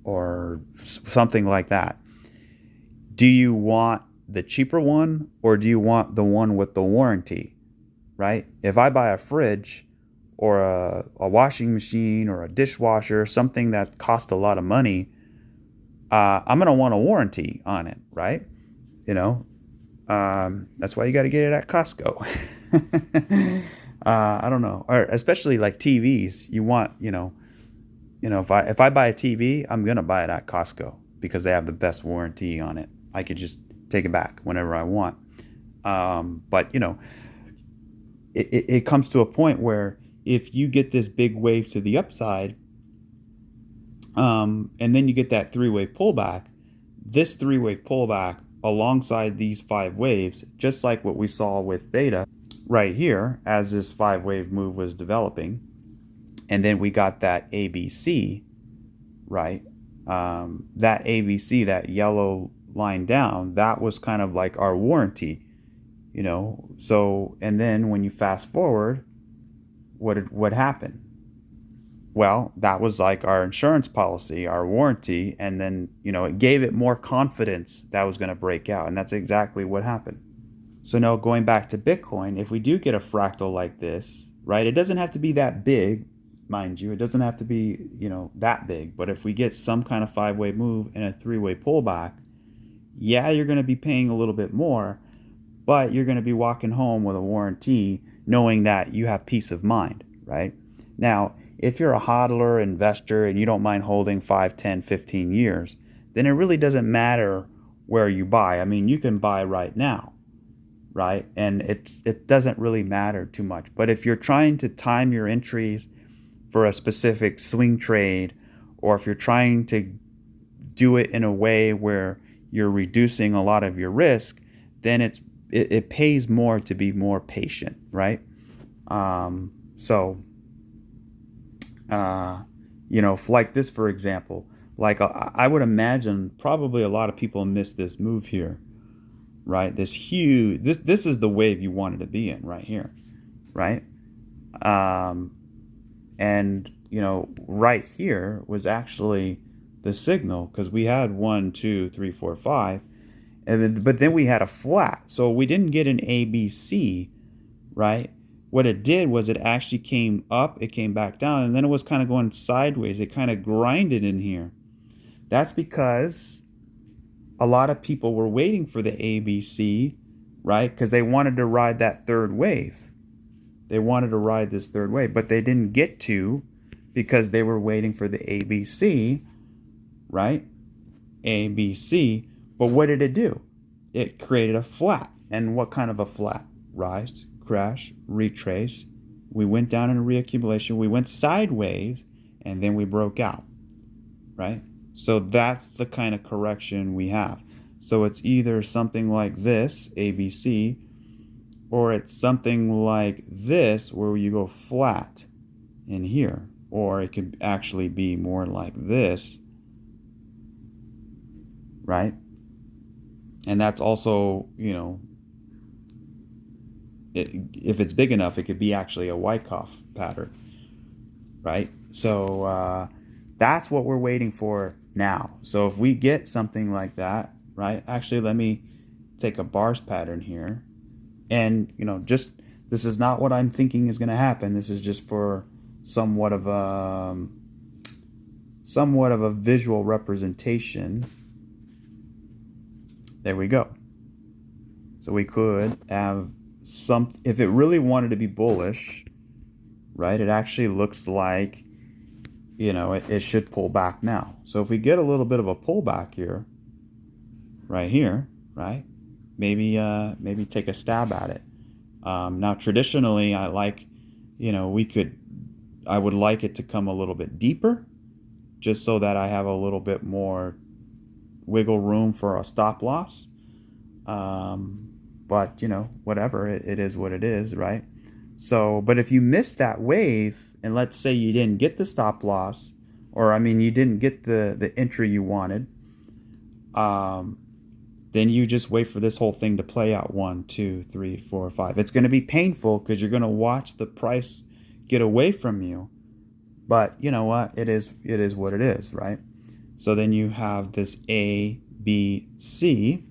or something like that. Do you want the cheaper one, or do you want the one with the warranty, right? If I buy a fridge or a washing machine or a dishwasher, something that costs a lot of money, I'm going to want a warranty on it, right? You know, that's why you got to get it at Costco. I don't know, or especially like TVs. You want, you know, if I buy a TV, I'm gonna buy it at Costco because they have the best warranty on it. I could just take it back whenever I want. But you know, it comes to a point where if you get this big wave to the upside, and then you get that three-way pullback, this three-way pullback alongside these five waves, just like what we saw with Theta right here as this five-wave move was developing, and then we got that ABC, right? That ABC, that yellow line down, that was kind of like our warranty, you know. So, and then when you fast forward, what happened? Well, that was like our insurance policy, our warranty, and then, you know, it gave it more confidence that was going to break out, and that's exactly what happened. So now going back to Bitcoin, if we do get a fractal like this, right, it doesn't have to be that big, mind you, it doesn't have to be, you know, that big, but if we get some kind of five-way move and a three-way pullback, yeah, you're going to be paying a little bit more, but you're going to be walking home with a warranty knowing that you have peace of mind, right? Now, if you're a hodler investor and you don't mind holding 5, 10, 15 years, then it really doesn't matter where you buy. I mean, you can buy right now, right? And it doesn't really matter too much. But if you're trying to time your entries for a specific swing trade, or if you're trying to do it in a way where you're reducing a lot of your risk, then it pays more to be more patient, right? So like this, for example, like I would imagine probably a lot of people miss this move here, right? This huge, this is the wave you wanted to be in right here, right? And right here was actually the signal, because we had 1, 2, 3, 4, 5, but then we had a flat, so we didn't get an ABC, right? What it did was it actually came up, it came back down, and then it was kind of going sideways. It kind of grinded in here. That's because a lot of people were waiting for the ABC, right? Because they wanted to ride that third wave. They wanted to ride this third wave, but they didn't get to, because they were waiting for the ABC, right? ABC. But what did it do? It created a flat. And what kind of a flat? Rise, crash, retrace. We went down in a reaccumulation. We went sideways, and then we broke out, right? So that's the kind of correction we have. So it's either something like this, ABC, or it's something like this, where you go flat in here. Or it could actually be more like this, right? And that's also, if it's big enough, it could be actually a Wyckoff pattern, right? So that's what we're waiting for now. So if we get something like that, right? Actually, let me take a bars pattern here. And, this is not what I'm thinking is going to happen. This is just for somewhat of a visual representation. There we go. So we could have if it really wanted to be bullish, right? It actually looks like, it should pull back now. So if we get a little bit of a pullback here, right here, right? Maybe take a stab at it. Now, traditionally, I like, I would like it to come a little bit deeper, just so that I have a little bit more wiggle room for a stop loss. But, whatever, it is what it is, right? So, but if you miss that wave, and let's say you didn't get the stop loss, or you didn't get the entry you wanted, then you just wait for this whole thing to play out. 1, 2, 3, 4, 5. It's going to be painful, because you're going to watch the price get away from you. But you know what? It is what it is, right? So then you have this A, B, C,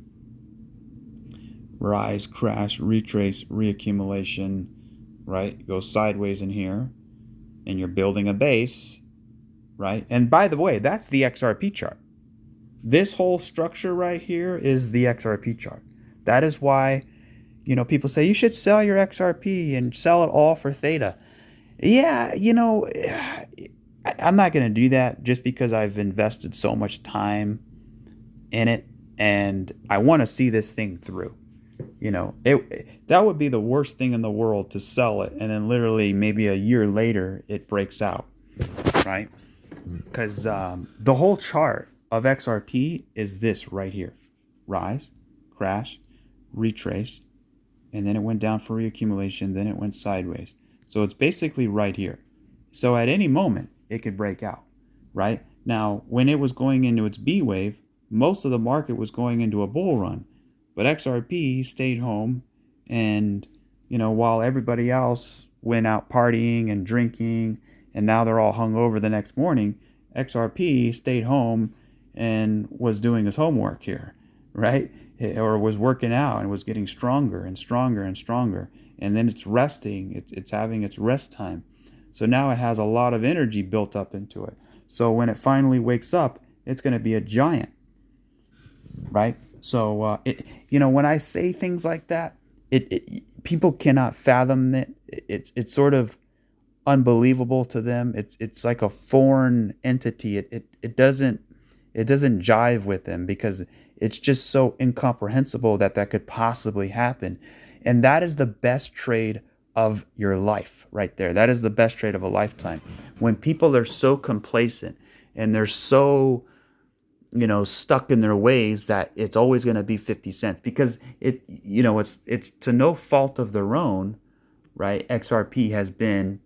rise, crash, retrace, reaccumulation, right? It goes sideways in here, and you're building a base, right? And by the way, that's the XRP chart. This whole structure right here is the XRP chart. That is why, people say you should sell your XRP and sell it all for Theta. Yeah, I'm not going to do that, just because I've invested so much time in it, and I want to see this thing through. That would be the worst thing in the world, to sell it and then literally maybe a year later it breaks out, right? Because the whole chart of XRP is this right here: rise, crash, retrace, and then it went down for reaccumulation, then it went sideways. So it's basically right here. So at any moment it could break out, right? Now, when it was going into its B wave, most of the market was going into a bull run, but XRP stayed home, and while everybody else went out partying and drinking, and now they're all hungover the next morning, XRP stayed home and was doing his homework here, right? Or was working out and was getting stronger and stronger and stronger. And then it's resting. It's having its rest time. So now it has a lot of energy built up into it. So when it finally wakes up, it's going to be a giant, right? So, when I say things like that, people cannot fathom it. It's sort of unbelievable to them. It's like a foreign entity. It It doesn't jive with them because it's just so incomprehensible that that could possibly happen. And that is the best trade of your life right there. That is the best trade of a lifetime. When people are so complacent and they're so, stuck in their ways that it's always going to be 50 cents because it's to no fault of their own, right? XRP has been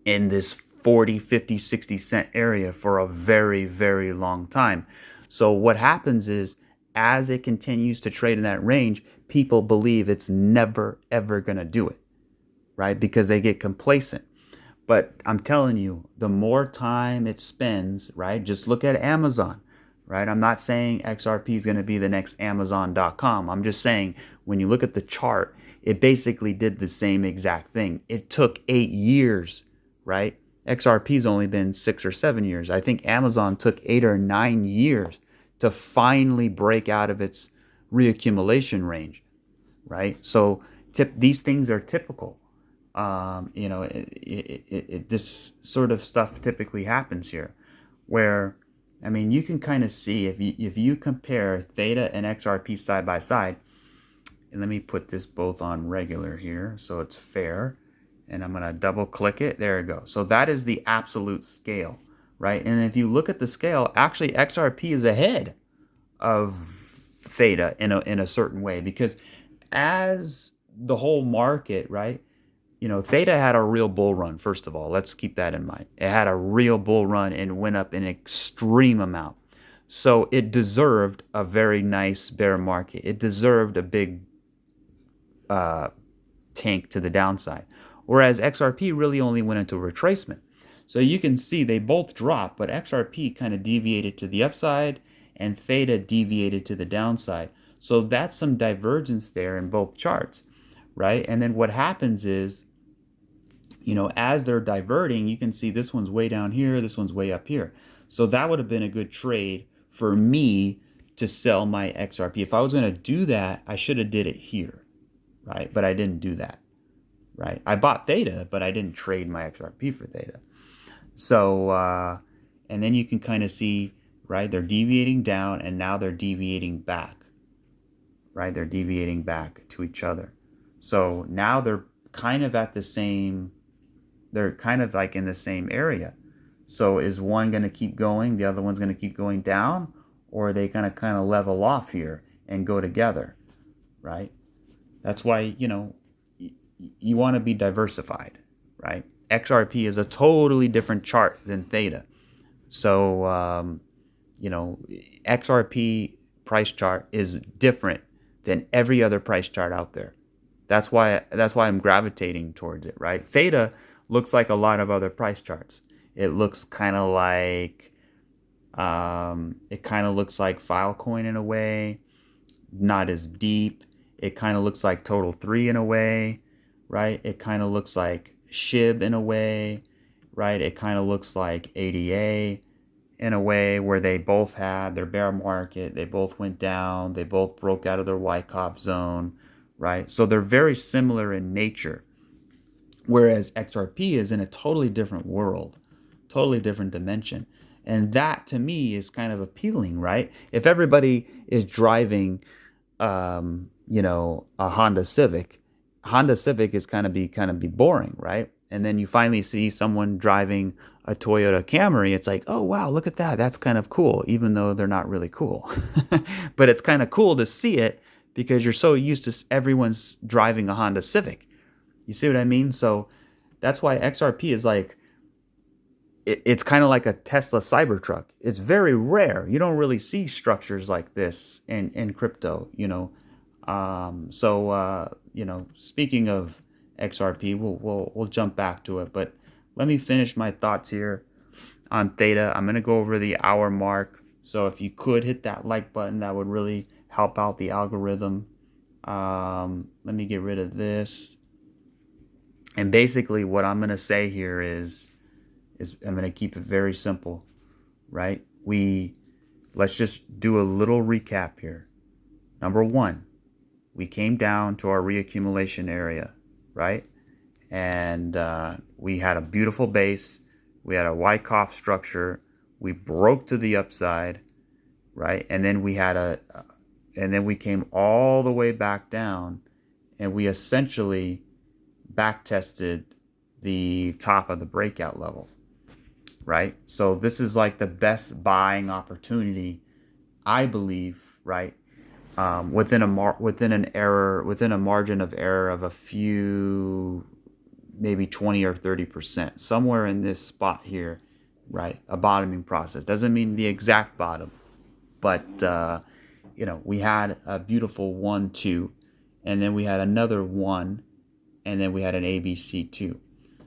in this 40, 50, 60 cent area for a very, very long time. So what happens is as it continues to trade in that range, people believe it's never, ever going to do it, right? Because they get complacent. But I'm telling you, the more time it spends, right? Just look at Amazon, right? I'm not saying XRP is going to be the next Amazon.com. I'm just saying when you look at the chart, it basically did the same exact thing. It took 8 years, right? XRP's only been 6 or 7 years. I think Amazon took 8 or 9 years to finally break out of its reaccumulation range, right? So these things are typical. This sort of stuff typically happens here, where, I mean, you can kind of see if you compare Theta and XRP side by side, and let me put this both on regular here so it's fair, and I'm going to double click it. There we go. So that is the absolute scale, right? And if you look at the scale, actually XRP is ahead of Theta in a certain way, because as the whole market, right? Theta had a real bull run, first of all. Let's keep that in mind. It had a real bull run and went up an extreme amount. So it deserved a very nice bear market. It deserved a big tank to the downside. Whereas XRP really only went into retracement. So you can see they both dropped, but XRP kind of deviated to the upside and Theta deviated to the downside. So that's some divergence there in both charts, right? And then what happens is, as they're diverting, you can see this one's way down here, this one's way up here. So that would have been a good trade for me to sell my XRP. If I was going to do that, I should have did it here, right? But I didn't do that, right? I bought Theta, but I didn't trade my XRP for Theta. So, and then you can kind of see, right, they're deviating down and now they're deviating back, right? They're deviating back to each other. So now they're kind of at the same, they're kind of like in the same area. So is one going to keep going, the other one's going to keep going down, or are they going to kind of level off here and go together, right? That's why, you want to be diversified, right? XRP is a totally different chart than Theta. So, XRP price chart is different than every other price chart out there. That's why I'm gravitating towards it, right? Theta looks like a lot of other price charts. It looks kind of like Filecoin in a way, not as deep. It kind of looks like Total 3 in a way, right? It kind of looks like SHIB in a way, right? It kind of looks like ADA in a way, where they both had their bear market, they both went down, they both broke out of their Wyckoff zone, right? So they're very similar in nature. Whereas XRP is in a totally different world, totally different dimension. And that to me is kind of appealing, right? If everybody is driving, a Honda Civic is kind of be boring, right? And then you finally see someone driving a Toyota Camry. It's like, oh wow, look at that. That's kind of cool, even though they're not really cool. But it's kind of cool to see it because you're so used to everyone's driving a Honda Civic. You see what I mean? So that's why XRP is like, it's kind of like a Tesla Cybertruck. It's very rare. You don't really see structures like this in crypto, speaking of XRP, we'll jump back to it, but let me finish my thoughts here on Theta. I'm going to go over the hour mark. So if you could hit that like button, that would really help out the algorithm. Let me get rid of this. And basically what I'm going to say here is I'm going to keep it very simple, right? Let's just do a little recap here. Number one, we came down to our reaccumulation area, right? And we had a beautiful base. We had a Wyckoff structure. we broke to the upside, right? And then we came all the way back down, and we essentially back tested the top of the breakout level, right? So this is like the best buying opportunity, I believe, right? Within a margin of error of a few, maybe 20 or 30%, somewhere in this spot here, right? A bottoming process doesn't mean the exact bottom, but we had a beautiful 1-2, and then we had another 1, and then we had an ABC 2.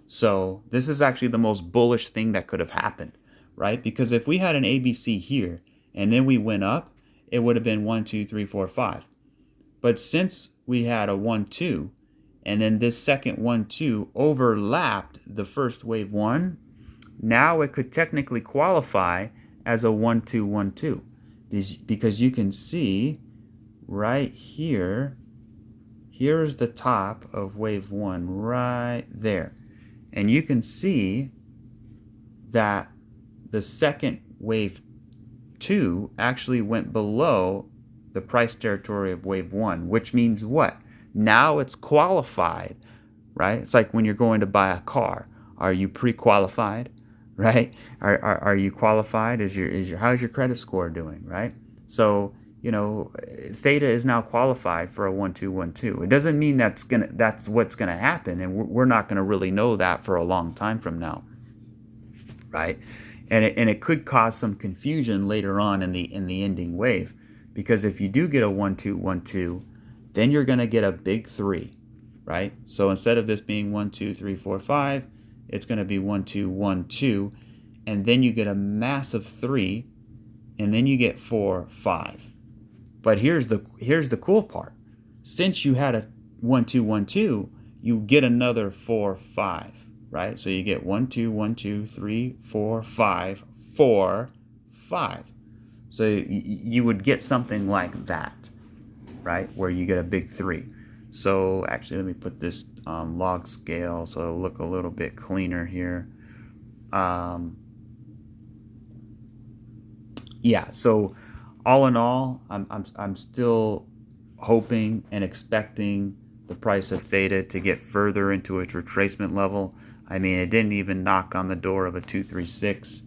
So this is actually the most bullish thing that could have happened, right? Because if we had an ABC here and then we went up, it would have been 1, 2, 3, 4, 5. But since we had a 1-2, and then this second 1-2 overlapped the first wave 1, now it could technically qualify as a 1-2, 1-2, because you can see right here, here's the top of wave 1 right there. And you can see that the second wave 2 actually went below the price territory of wave 1, which means what? Now it's qualified, right? It's like when you're going to buy a car. Are you pre-qualified, right? Are you qualified? How's your credit score doing, right? So, Theta is now qualified for a 1-2, 1-2. It doesn't mean that's what's gonna happen, and we're not gonna really know that for a long time from now, right? And it could cause some confusion later on in the ending wave, because if you do get a 1-2, 1-2, then you're gonna get a big 3, right? So instead of this being 1, 2, 3, 4, 5, it's gonna be 1, 2, 1, 2, and then you get a massive 3, and then you get 4, 5. But here's the cool part. Since you had a 1-2, 1-2, you get another 4, 5, right? So you get 1, 2, 1, 2, 3, 4, 5, 4, 5. So you would get something like that, right? Where you get a big 3. So actually, let me put this log scale so it'll look a little bit cleaner here. Yeah. So all in all, I'm still hoping and expecting the price of Theta to get further into its retracement level. I mean, it didn't even knock on the door of a 236.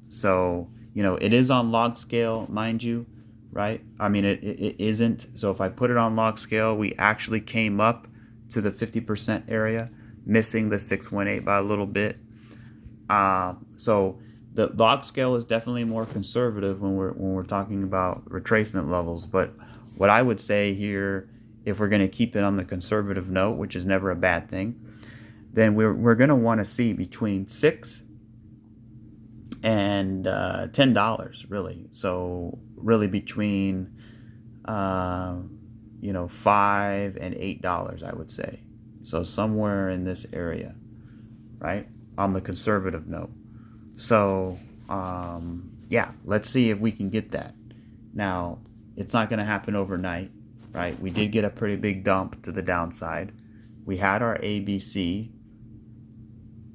So it is on log scale, mind you, right? I mean, it isn't. So if I put it on log scale, we actually came up to the 50% area, missing the 618 by a little bit. So the log scale is definitely more conservative when we're talking about retracement levels. But what I would say here, if we're going to keep it on the conservative note, which is never a bad thing, then we're going to want to see between $6 and $10, really. So really between $5 and $8, I would say. So somewhere in this area, right, on the conservative note. So yeah, let's see if we can get that. Now, it's not going to happen overnight, right? We did get a pretty big dump to the downside. We had our ABC,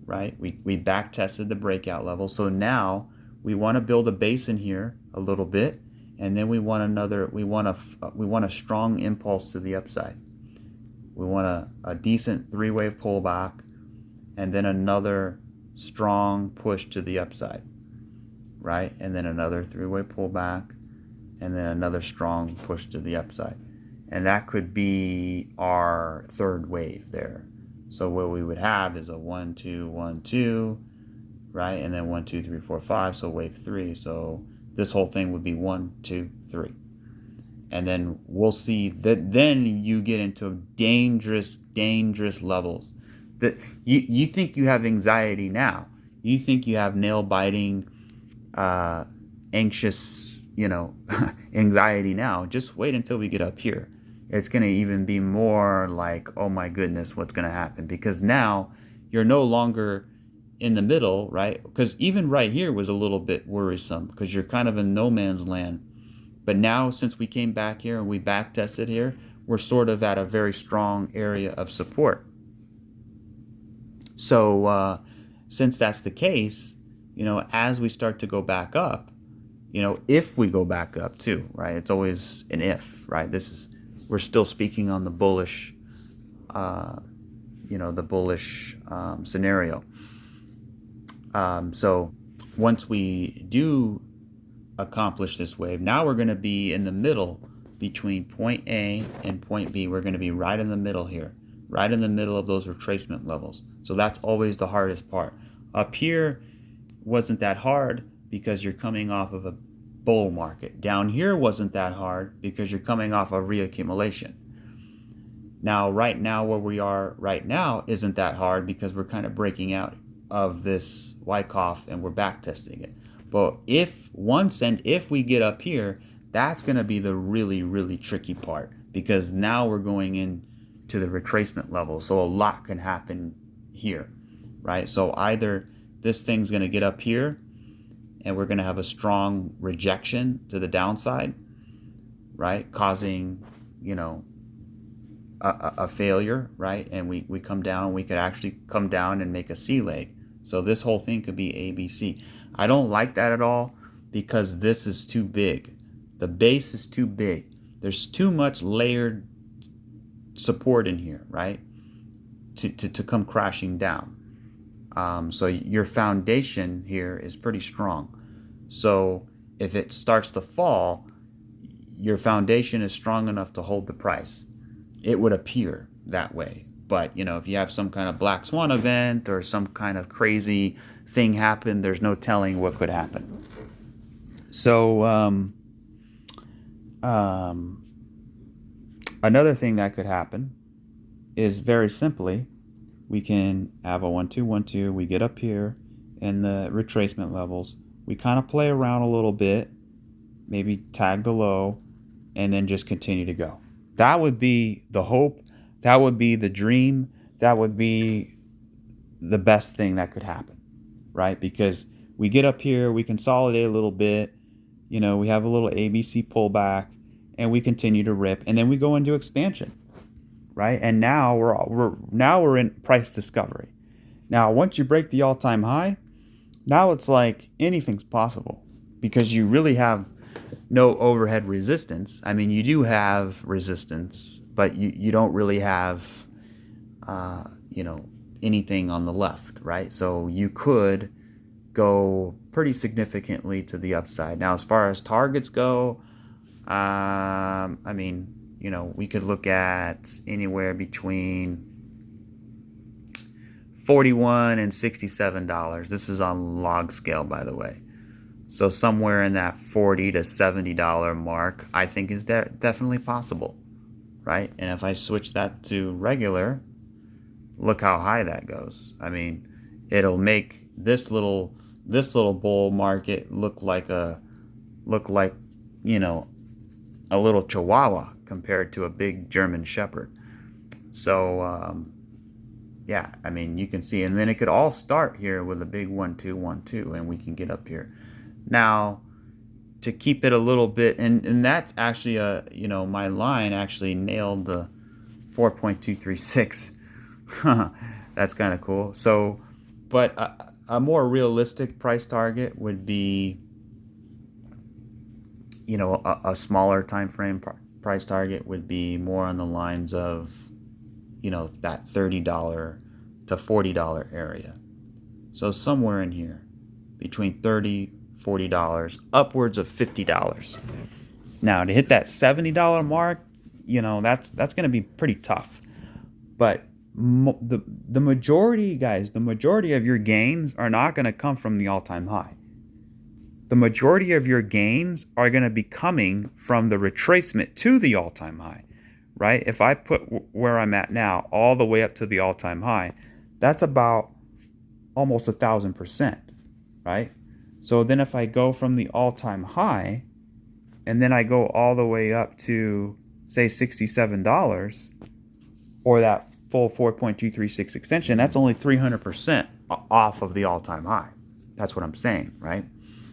right? We back tested the breakout level. So now we want to build a base in here a little bit, and then we want a strong impulse to the upside. We want a decent 3-wave pullback, and then another strong push to the upside, right? And then another 3-wave pullback, and then another strong push to the upside. And that could be our third wave there. So what we would have is a 1, 2, 1, 2, right? And then 1, 2, 3, 4, 5. So wave 3. So this whole thing would be 1, 2, 3. And then we'll see that then you get into dangerous levels. That you think you have anxiety now. You think you have nail-biting, anxious, anxiety now. Just wait until we get up here. It's going to even be more like, oh my goodness, what's going to happen? Because now you're no longer in the middle, right? Because even right here was a little bit worrisome because you're kind of in no man's land. But now, since we came back here and we back tested here, we're sort of at a very strong area of support. So since that's the case, as we start to go back up, if we go back up too, right? It's always an if, right? We're still speaking on the bullish, scenario. So once we do accomplish this wave, now we're going to be in the middle between point A and point B. We're going to be right in the middle here, right in the middle of those retracement levels. So that's always the hardest part. Up here wasn't that hard because you're coming off of a bull market. Down here wasn't that hard because you're coming off of reaccumulation. Now, right now, where we are right now isn't that hard because we're kind of breaking out of this Wyckoff and we're back testing it. But if we get up here, that's going to be the really, really tricky part, because now we're going into the retracement level. So a lot can happen here, right? So either this thing's going to get up here and we're going to have a strong rejection to the downside, right? Causing, a failure, right? And we come down, we could actually come down and make a C leg. So this whole thing could be ABC. I don't like that at all because this is too big. The base is too big. There's too much layered support in here, right? To come crashing down. So your foundation here is pretty strong. So if it starts to fall, your foundation is strong enough to hold the price. It would appear that way. But, if you have some kind of black swan event or some kind of crazy thing happen, there's no telling what could happen. So another thing that could happen is very simply, we can have a 1-2-1-2. We get up here in the retracement levels. We kind of play around a little bit, maybe tag the low, and then just continue to go. That would be the hope. That would be the dream. That would be the best thing that could happen, right? Because we get up here, we consolidate a little bit, we have a little ABC pullback, and we continue to rip, and then we go into expansion, right? And now we're in price discovery. Now, once you break the all-time high, now it's like anything's possible because you really have no overhead resistance. I mean, you do have resistance, but you don't really have, anything on the left, right? So you could go pretty significantly to the upside. Now, as far as targets go, we could look at anywhere between $41 and $67. This is on log scale, by the way. So somewhere in that $40 to $70 mark, I think is definitely possible, right? And if I switch that to regular, look how high that goes. I mean, it'll make this little bull market look like a little chihuahua compared to a big German shepherd. So you can see, and then it could all start here with a big 1-2-1-2, and we can get up here. Now, to keep it a little bit, and that's actually my line actually nailed the 4.236. That's kind of cool. So, but a more realistic price target would be, a smaller time frame price target would be more on the lines of, that $30 to $40 area. So somewhere in here, between $30, $40, upwards of $50. Now, to hit that $70 mark, that's going to be pretty tough. But the majority, guys, the majority of your gains are not going to come from the all-time high. The majority of your gains are going to be coming from the retracement to the all-time high, right? If I put where I'm at now all the way up to the all-time high, that's about almost 1,000%, right? So then if I go from the all-time high and then I go all the way up to, say, $67 or that full 4.236 extension, that's only 300% off of the all-time high. That's what I'm saying, right?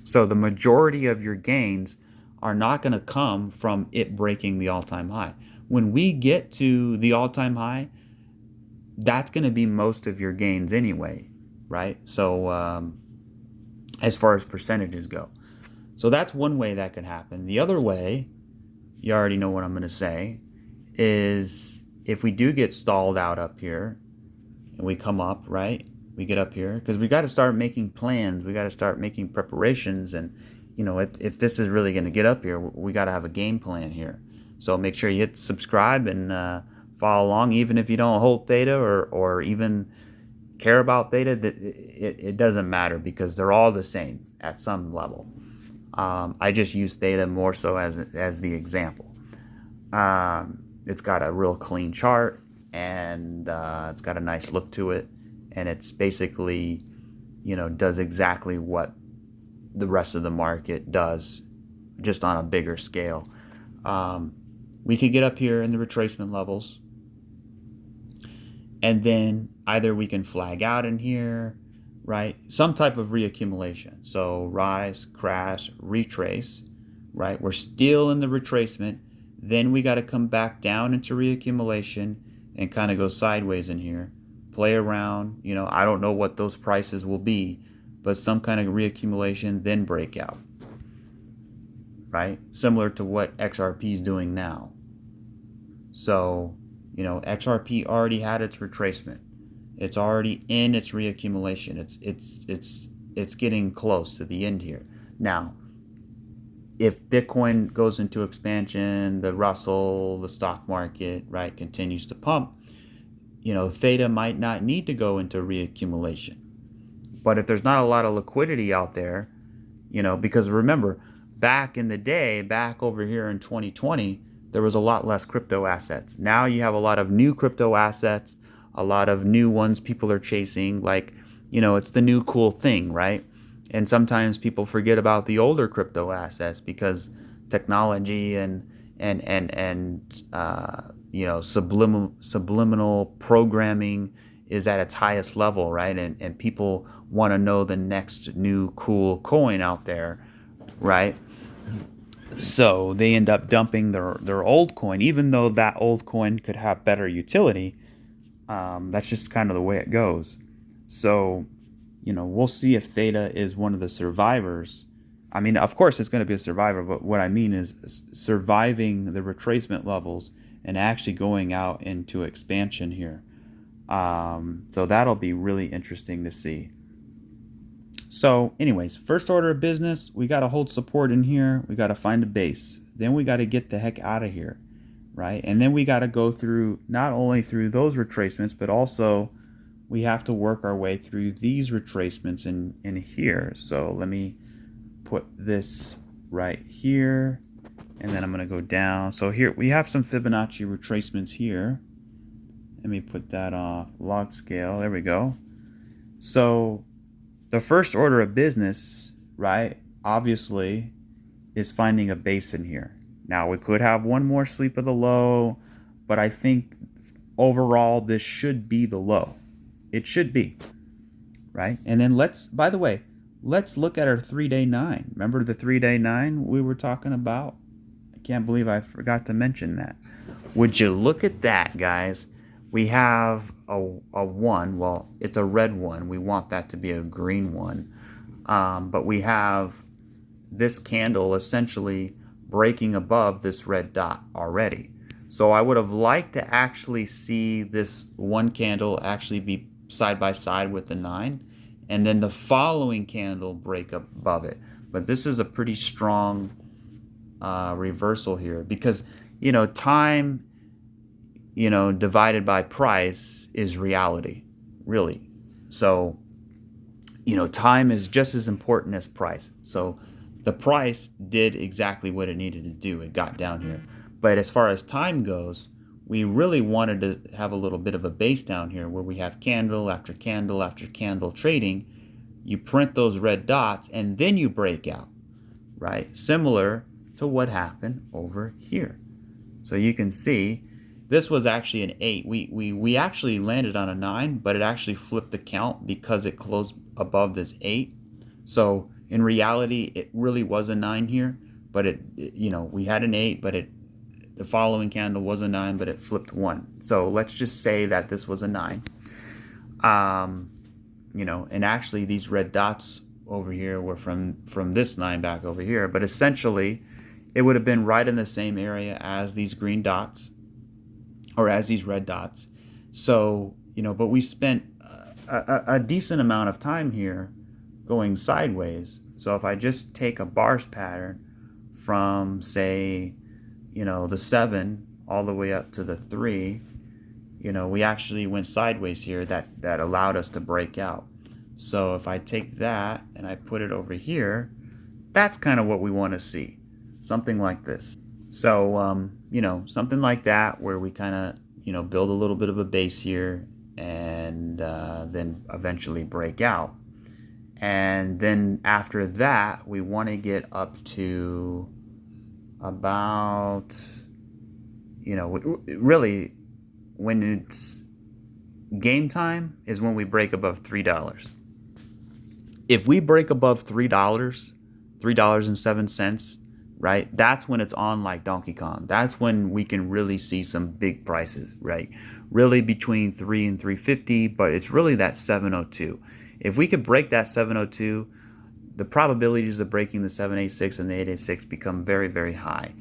So the majority of your gains are not going to come from it breaking the all-time high. When we get to the all-time high, that's going to be most of your gains anyway, right? So as far as percentages go. So that's one way that could happen. The other way, you already know what I'm going to say, is if we do get stalled out up here and we come up, right? We get up here because we got to start making plans. We got to start making preparations. And, if this is really going to get up here, we got to have a game plan here. So make sure you hit subscribe and follow along, even if you don't hold Theta or even care about Theta. It doesn't matter because they're all the same at some level. I just use Theta more so as the example. It's got a real clean chart, and it's got a nice look to it, and it's basically, does exactly what the rest of the market does, just on a bigger scale. We could get up here in the retracement levels, and then either we can flag out in here, right? Some type of reaccumulation. So rise, crash, retrace, right? We're still in the retracement. Then we got to come back down into reaccumulation and kind of go sideways in here, play around. I don't know what those prices will be, but some kind of reaccumulation, then breakout, right? Similar to what XRP is doing now. So, XRP already had its retracement. It's already in its reaccumulation. It's getting close to the end here. Now, if Bitcoin goes into expansion, the Russell, the stock market, right, continues to pump, Theta might not need to go into reaccumulation. But if there's not a lot of liquidity out there, because remember, back in the day, back over here in 2020, there was a lot less crypto assets. Now you have a lot of new crypto assets, a lot of new ones people are chasing. Like, it's the new cool thing, right? And sometimes people forget about the older crypto assets because technology and subliminal programming is at its highest level, right? And people want to know the next new cool coin out there, right? So they end up dumping their old coin, even though that old coin could have better utility. That's just kind of the way it goes. So, we'll see if Theta is one of the survivors. I mean, of course it's going to be a survivor, but what I mean is surviving the retracement levels and actually going out into expansion here. So that'll be really interesting to see. So anyways, first order of business, we got to hold support in here. We got to find a base. Then we got to get the heck out of here, right? And then we got to go through, not only through those retracements, but also we have to work our way through these retracements in here. So let me put this right here, and then I'm going to go down. So here we have some Fibonacci retracements here. Let me put that off log scale. There we go. So the first order of business, right, obviously, is finding a base in here. Now, we could have one more sweep of the low, but I think overall this should be the low. It should be, right? And then by the way, let's look at our 3-day 9. Remember the 3-day 9 we were talking about? I can't believe I forgot to mention that. Would you look at that, guys? We have a 1. Well, it's a red 1. We want that to be a green 1. But we have this candle essentially breaking above this red dot already. So I would have liked to actually see this one candle actually be side by side with the 9, and then the following candle break up above it. But this is a pretty strong reversal here because, time, divided by price is reality, really. So, time is just as important as price. So the price did exactly what it needed to do. It got down here. But as far as time goes, we really wanted to have a little bit of a base down here where we have candle after candle after candle trading. You print those red dots and then you break out, right? Similar to what happened over here. So you can see this was actually an 8. We actually landed on a 9, but it actually flipped the count because it closed above this 8. So in reality, it really was a 9 here, but we had an 8, but the following candle was a 9, but it flipped 1. So let's just say that this was a 9. And actually these red dots over here were from this line back over here, but essentially it would have been right in the same area as these green dots or as these red dots. So, but we spent a decent amount of time here going sideways. So if I just take a bars pattern from, say, the 7 all the way up to the 3, we actually went sideways here that allowed us to break out. So if I take that and I put it over here, that's kind of what we want to see. Something like this. So, something like that where we kind of, build a little bit of a base here and then eventually break out. And then after that, we want to get up to about, really when it's game time is when we break above $3. If we break above $3, $3.07, right? That's when it's on like Donkey Kong. That's when we can really see some big prices, right? Really between 3 and 350, but it's really that 702. If we could break that 702, the probabilities of breaking the 786 and the 886 become very, very high.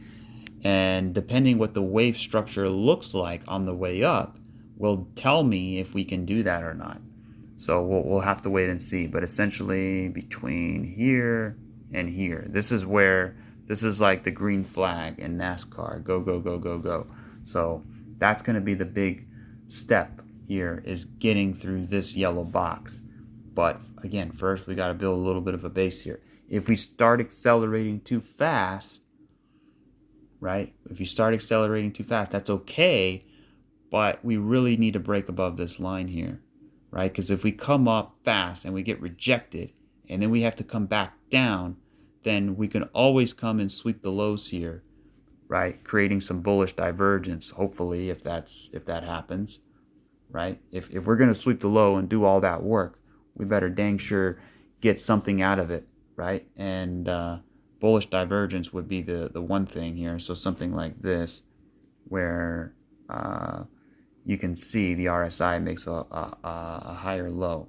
And depending what the wave structure looks like on the way up will tell me if we can do that or not. So we'll have to wait and see. But essentially between here and here, this is like the green flag in NASCAR. Go, go, go, go, go. So that's going to be the big step here, is getting through this yellow box. But again, first we got to build a little bit of a base here. If we start accelerating too fast, right? If you start accelerating too fast, that's okay, but we really need to break above this line here, right? Because if we come up fast and we get rejected and then we have to come back down, then we can always come and sweep the lows here, right? Creating some bullish divergence, hopefully, if that happens, right? If we're going to sweep the low and do all that work, we better dang sure get something out of it, right? And bullish divergence would be the one thing here. So something like this, where you can see the RSI makes a higher low.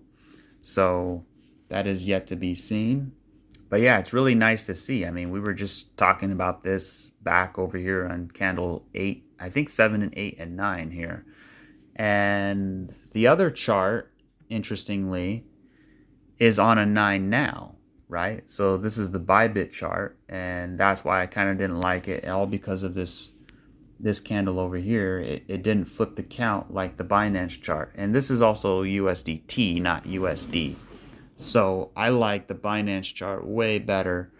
So that is yet to be seen. But yeah, it's really nice to see. I mean, we were just talking about this back over here on candle 8, I think 7 and 8 and 9 here. And the other chart, interestingly, is on a 9 now, right? So this is the Bybit chart, and that's why I kind of didn't like it, all because of this candle over here. It didn't flip the count like the Binance chart. And this is also USDT, not USD. So I like the Binance chart way better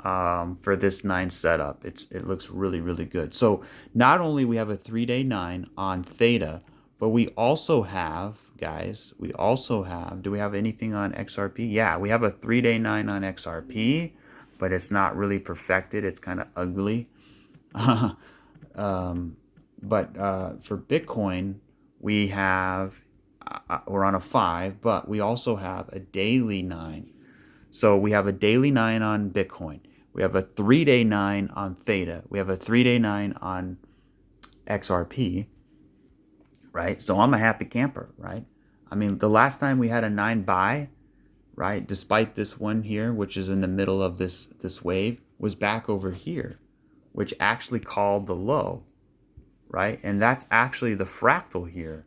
for this 9 setup. It looks really, really good. So not only we have a 3-day 9 on Theta, but we also have, guys, do we have anything on XRP? Yeah, we have a 3-day 9 on XRP, but it's not really perfected. It's kind of ugly. But for Bitcoin, we have, we're on a 5, but we also have a daily 9. So we have a daily 9 on Bitcoin. We have a 3-day 9 on Theta. We have a 3-day 9 on XRP, right? So I'm a happy camper, right? I mean, the last time we had a 9 buy, right, despite this one here, which is in the middle of this wave, was back over here, which actually called the low, right? And that's actually the fractal here,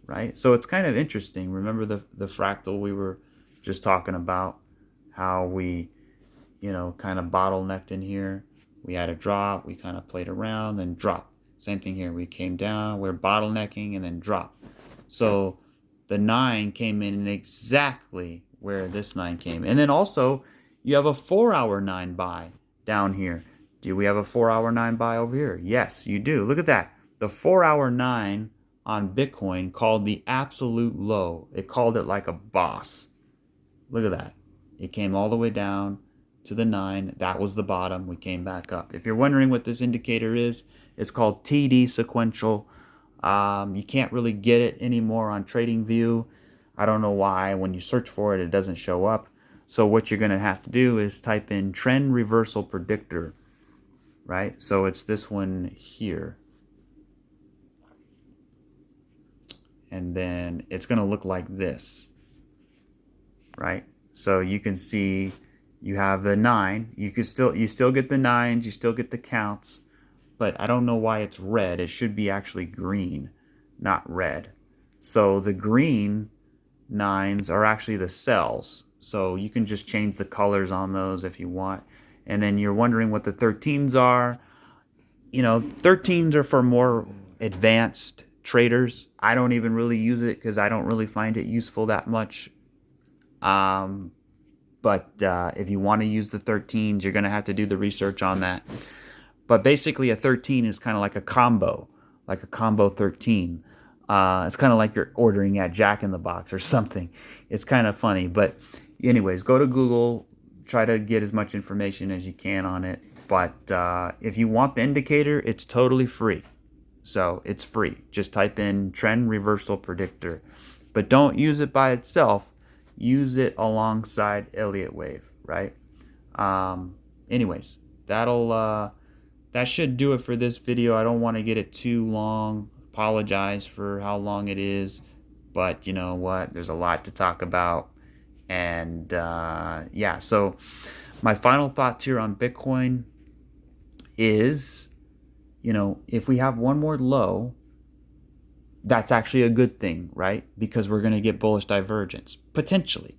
right? So it's kind of interesting. Remember the fractal we were just talking about, how we, kind of bottlenecked in here. We had a drop, we kind of played around, then drop. Same thing here. We came down, we're bottlenecking, and then drop. So the 9 came in exactly where this 9 came. And then also, you have a 4-hour 9 buy down here. Do we have a 4-hour 9 buy over here? Yes, you do. Look at that. The 4-hour 9 on Bitcoin called the absolute low. It called it like a boss. Look at that. It came all the way down to the 9. That was the bottom. We came back up. If you're wondering what this indicator is, it's called TD sequential. You can't really get it anymore on TradingView. I don't know why. When you search for it, it doesn't show up. So what you're going to have to do is type in trend reversal predictor, right? So it's this one here. And then it's going to look like this, right? So you can see you have the 9. You still get the 9s, you still get the counts, but I don't know why it's red. It should be actually green, not red. So the green 9s are actually the cells. So you can just change the colors on those if you want. And then you're wondering what the 13s are. 13s are for more advanced traders. I don't even really use it because I don't really find it useful that much. But if you want to use the 13s, you're going to have to do the research on that. But basically, a 13 is kind of like a combo 13. It's kind of like you're ordering at Jack in the Box or something. It's kind of funny. But anyways, go to Google, try to get as much information as you can on it. But if you want the indicator, it's totally free. So it's free. Just type in trend reversal predictor. But don't use it by itself. Use it alongside Elliott wave, right? Anyways, that should do it for this video. I don't want to get it too long. Apologize for how long it is, but you know what? There's a lot to talk about, and yeah. So my final thoughts here on Bitcoin is, if we have one more low, that's actually a good thing, right? Because we're going to get bullish divergence, potentially.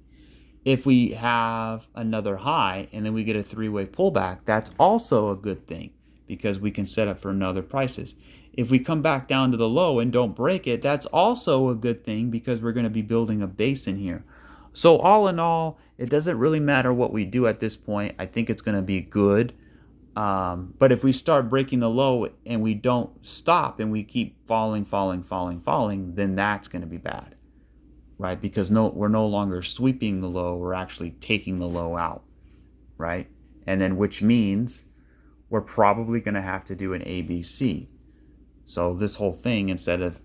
If we have another high and then we get a three-way pullback, that's also a good thing because we can set up for another prices. If we come back down to the low and don't break it, that's also a good thing because we're going to be building a base in here. So all in all, it doesn't really matter what we do at this point. I think it's going to be good. But if we start breaking the low and we don't stop and we keep falling, then that's going to be bad, right? Because we're no longer sweeping the low, we're actually taking the low out, right? And then which means we're probably going to have to do an ABC. So this whole thing, instead of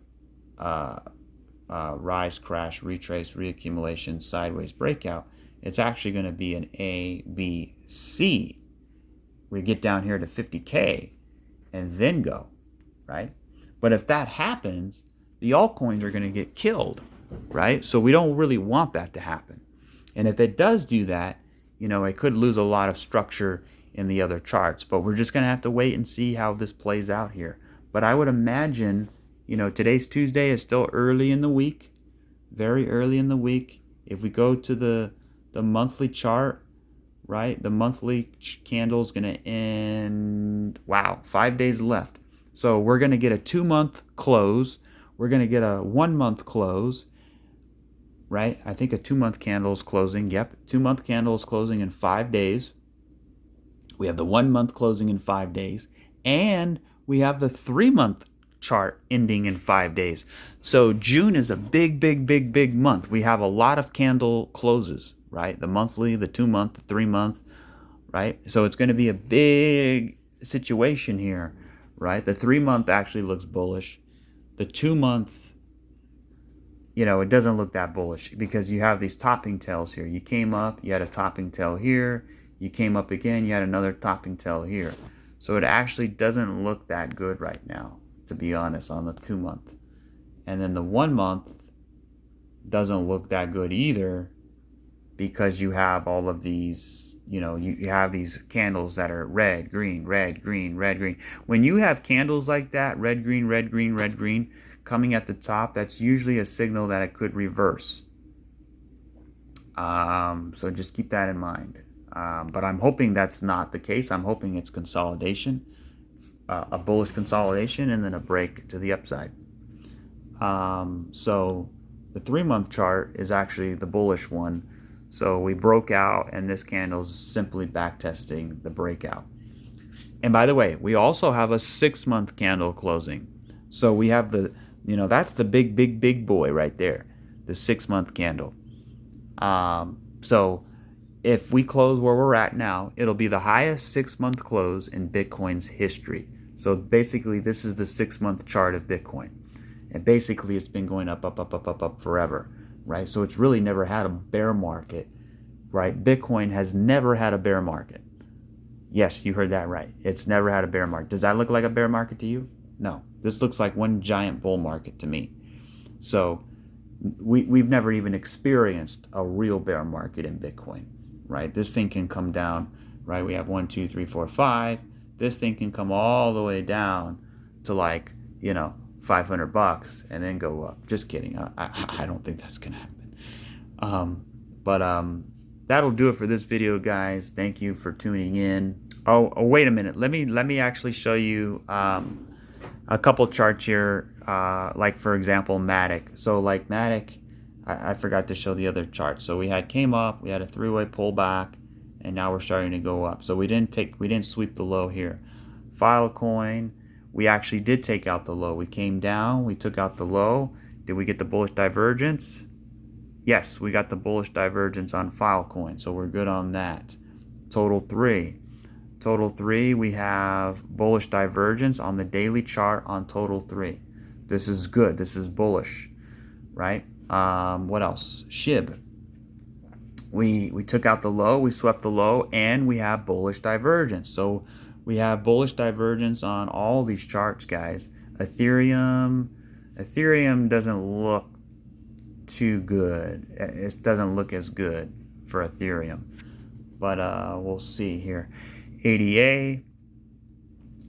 rise, crash, retrace, reaccumulation, sideways breakout, it's actually going to be an ABC. We get down here to 50K and then go, right? But if that happens, the altcoins are going to get killed, right? So we don't really want that to happen. And if it does do that, it could lose a lot of structure in the other charts. But we're just going to have to wait and see how this plays out here. But I would imagine, today's Tuesday, is still early in the week, very early in the week. If we go to the monthly chart, right, the monthly candle is going to end, 5 days left. So we're going to get a 2-month close. We're going to get a 1-month close, right? I think a 2-month candle is closing. Yep, 2-month candle is closing in 5 days. We have the 1-month closing in 5 days. And we have the 3-month chart ending in 5 days. So June is a big month. We have a lot of candle closes, right? The monthly, the 2-month, the 3-month, right? So it's going to be a big situation here, right? The 3-month actually looks bullish. The 2-month, it doesn't look that bullish because you have these topping tails here. You came up, you had a topping tail here. You came up again, you had another topping tail here. So it actually doesn't look that good right now, to be honest, on the 2-month. And then the 1-month doesn't look that good either because you have all of these, you have these candles that are red, green, red, green, red, green. When you have candles like that, red, green, red, green, red, green, coming at the top, that's usually a signal that it could reverse. So just keep that in mind. But I'm hoping that's not the case. I'm hoping it's consolidation, a bullish consolidation, and then a break to the upside. So the 3-month chart is actually the bullish one. So we broke out, and this candle's simply back testing the breakout. And by the way, we also have a 6-month candle closing. So we have that's the big boy right there, the 6-month candle. So if we close where we're at now, it'll be the highest 6-month close in Bitcoin's history. So basically, this is the 6-month chart of Bitcoin. And basically, it's been going up forever, right? So it's really never had a bear market, right? Bitcoin has never had a bear market. Yes, you heard that right. It's never had a bear market. Does that look like a bear market to you? No. This looks like one giant bull market to me. So, we've never even experienced a real bear market in Bitcoin, right? This thing can come down, right? We have 1, 2, 3, 4, 5. This thing can come all the way down to like, $500 and then go up. Just kidding. I don't think that's gonna happen. But that'll do it for this video, guys. Thank you for tuning in. Oh, wait a minute. Let me actually show you a couple charts here. Like for example, Matic. So like Matic, I forgot to show the other chart. So we came up, we had a three-way pullback, and now we're starting to go up. So we didn't sweep the low here. Filecoin, we actually did take out the low. We came down, we took out the low. Did we get the bullish divergence? Yes, we got the bullish divergence on Filecoin, so we're good on that. Total 3, we have bullish divergence on the daily chart on total 3. This is good. This is bullish, right? What else? SHIB. We took out the low, we swept the low, and we have bullish divergence. So we have bullish divergence on all these charts, guys. Ethereum doesn't look too good. It doesn't look as good for Ethereum, but we'll see here. ADA.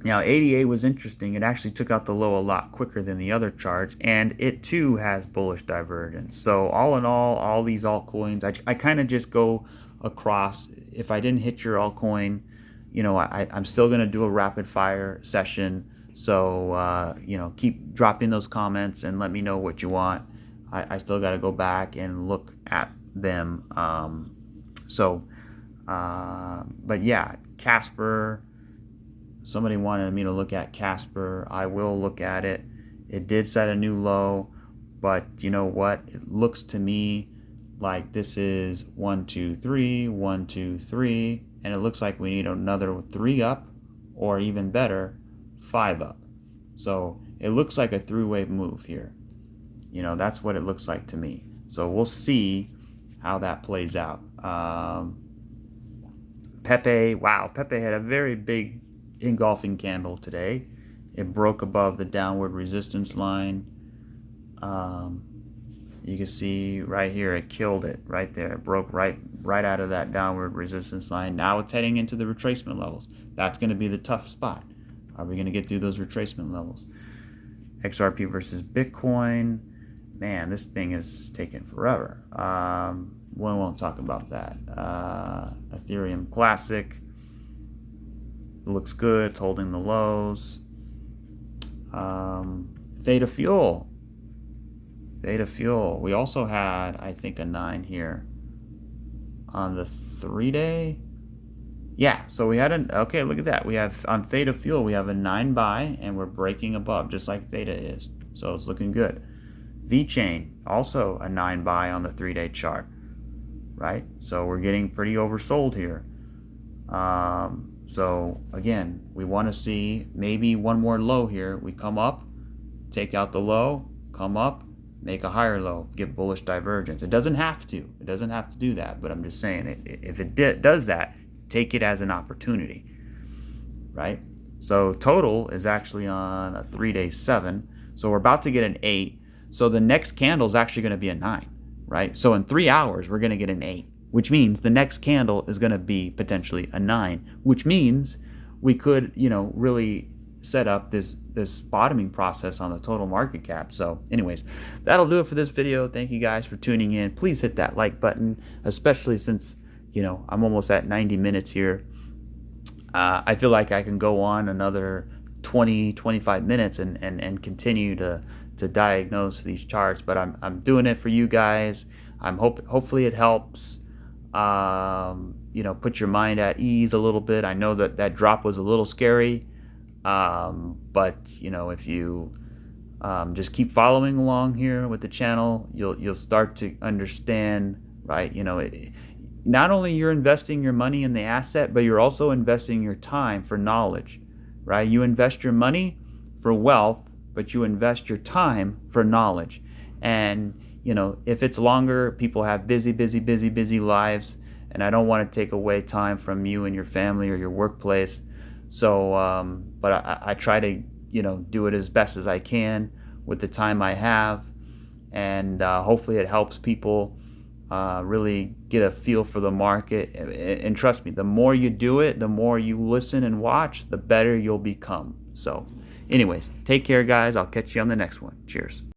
Now ADA was interesting. It actually took out the low a lot quicker than the other charts, and it too has bullish divergence. So all in all these altcoins, I kind of just go across. If I didn't hit your altcoin, I'm still going to do a rapid fire session. So, keep dropping those comments and let me know what you want. I still got to go back and look at them. But yeah, Casper, somebody wanted me to look at Casper. I will look at it. It did set a new low, but you know what? It looks to me like this is 1, 2, 3, 1, 2, 3. And it looks like we need another 3 up, or even better, 5 up. So it looks like a three-way move here. That's what it looks like to me. So we'll see how that plays out. Pepe, wow, Pepe had a very big engulfing candle today. It broke above the downward resistance line. You can see right here, it killed it right there. It broke right out of that downward resistance line. Now it's heading into the retracement levels. That's going to be the tough spot. Are we going to get through those retracement levels? XRP versus Bitcoin. Man, this thing is taking forever. We won't talk about that. Ethereum Classic. It looks good. It's holding the lows. Theta Fuel. We also had, I think, a 9 here on the 3-day. Yeah, so we had okay, look at that. We have on Theta Fuel, we have a 9 buy, and we're breaking above just like Theta is. So it's looking good. VeChain, also a 9 buy on the 3-day chart, right? So we're getting pretty oversold here. So again, we want to see maybe one more low here. We come up, take out the low, come up, make a higher low, get bullish divergence. It doesn't have to. It doesn't have to do that, but I'm just saying, if it does that, take it as an opportunity, right? So total is actually on a 3-day 7. So we're about to get an 8. So the next candle is actually going to be a 9, right? So in 3 hours, we're going to get an 8, which means the next candle is going to be potentially a 9, which means we could, really set up this bottoming process on the total market cap. So anyways, that'll do it for this video. Thank you guys for tuning in. Please hit that like button, especially since I'm almost at 90 minutes here. I feel like I can go on another 20-25 minutes and continue to diagnose these charts, but I'm doing it for you guys. Hopefully it helps put your mind at ease a little bit. I know that drop was a little scary. But if you just keep following along here with the channel, you'll start to understand, right? Not only you're investing your money in the asset, but you're also investing your time for knowledge, right? You invest your money for wealth, but you invest your time for knowledge. And if it's longer, people have busy lives, and I don't want to take away time from you and your family or your workplace. So, but I try to, do it as best as I can with the time I have. and hopefully it helps people really get a feel for the market. And trust me, the more you do it, the more you listen and watch, the better you'll become. So anyways, take care, guys. I'll catch you on the next one. Cheers.